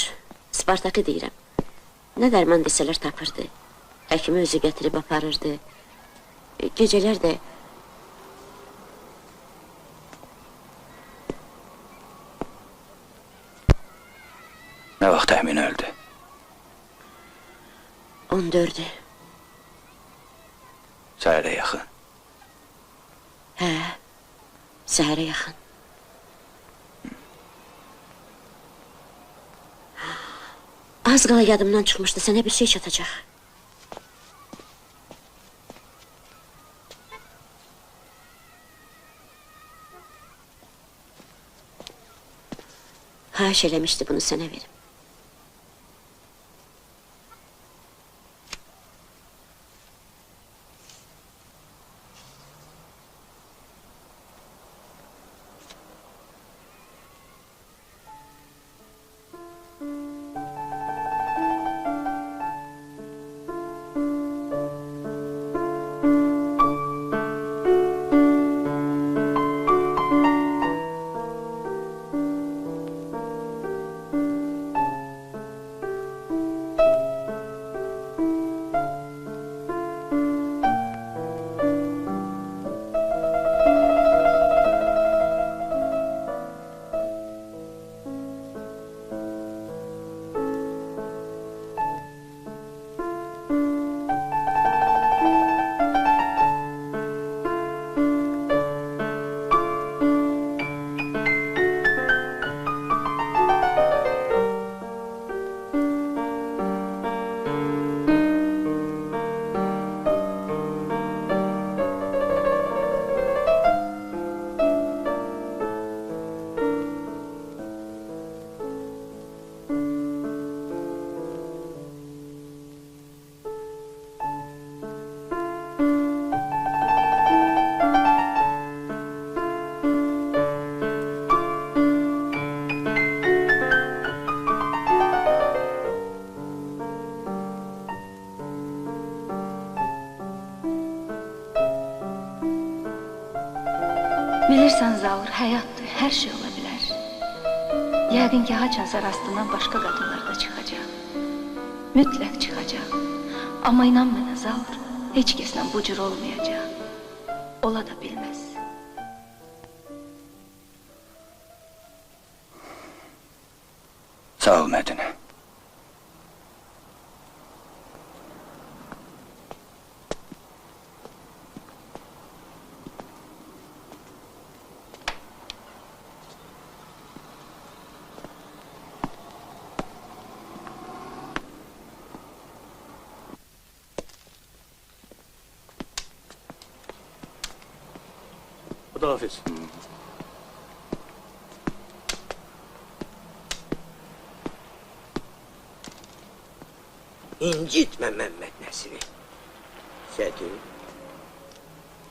Spartakı deyirəm. Nə dərman desələr tapırdı. Həkimi özü gətirib aparırdı. Gecələr də... Nə vaxt əmin öldü? 14'ü. Səhərə yaxın. Hə, səhərə yaxın. Az qala yadımdan çıxmışdı, sənə bir şey çatacaq. Xahiş eləmişdi bunu sənə verim. Bilirsən Zaur, həyatdır, hər şey ola bilər. Yəqin ki, haçansa rastından başqa qadınlar da çıxacaq. Mütləq çıxacaq. Amma inan mənə Zaur, heç kəslə bu cür olmayacaq. Ola da bilməz. Sağ ol Mədinə. Xudahafiz. İncitmə Məmməd Nəsiri. Sədir.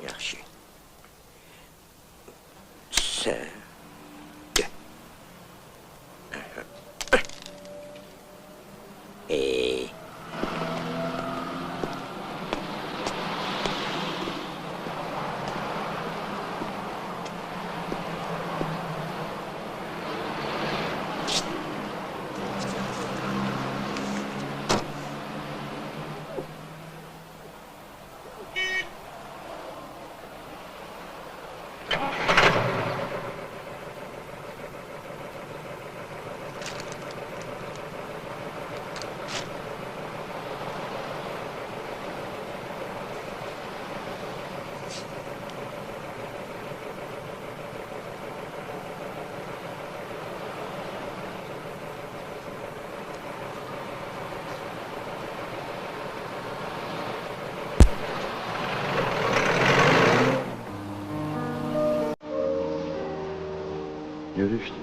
Yaxşı. Sədir. Görüştük.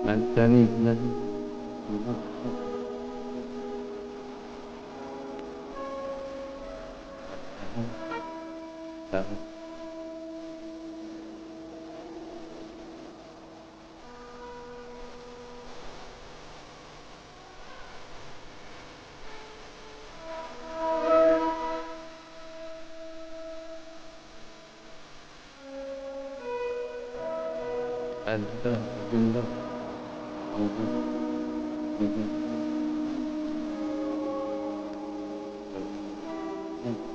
Ben seni izledim. Ben de gündem. Hı hı.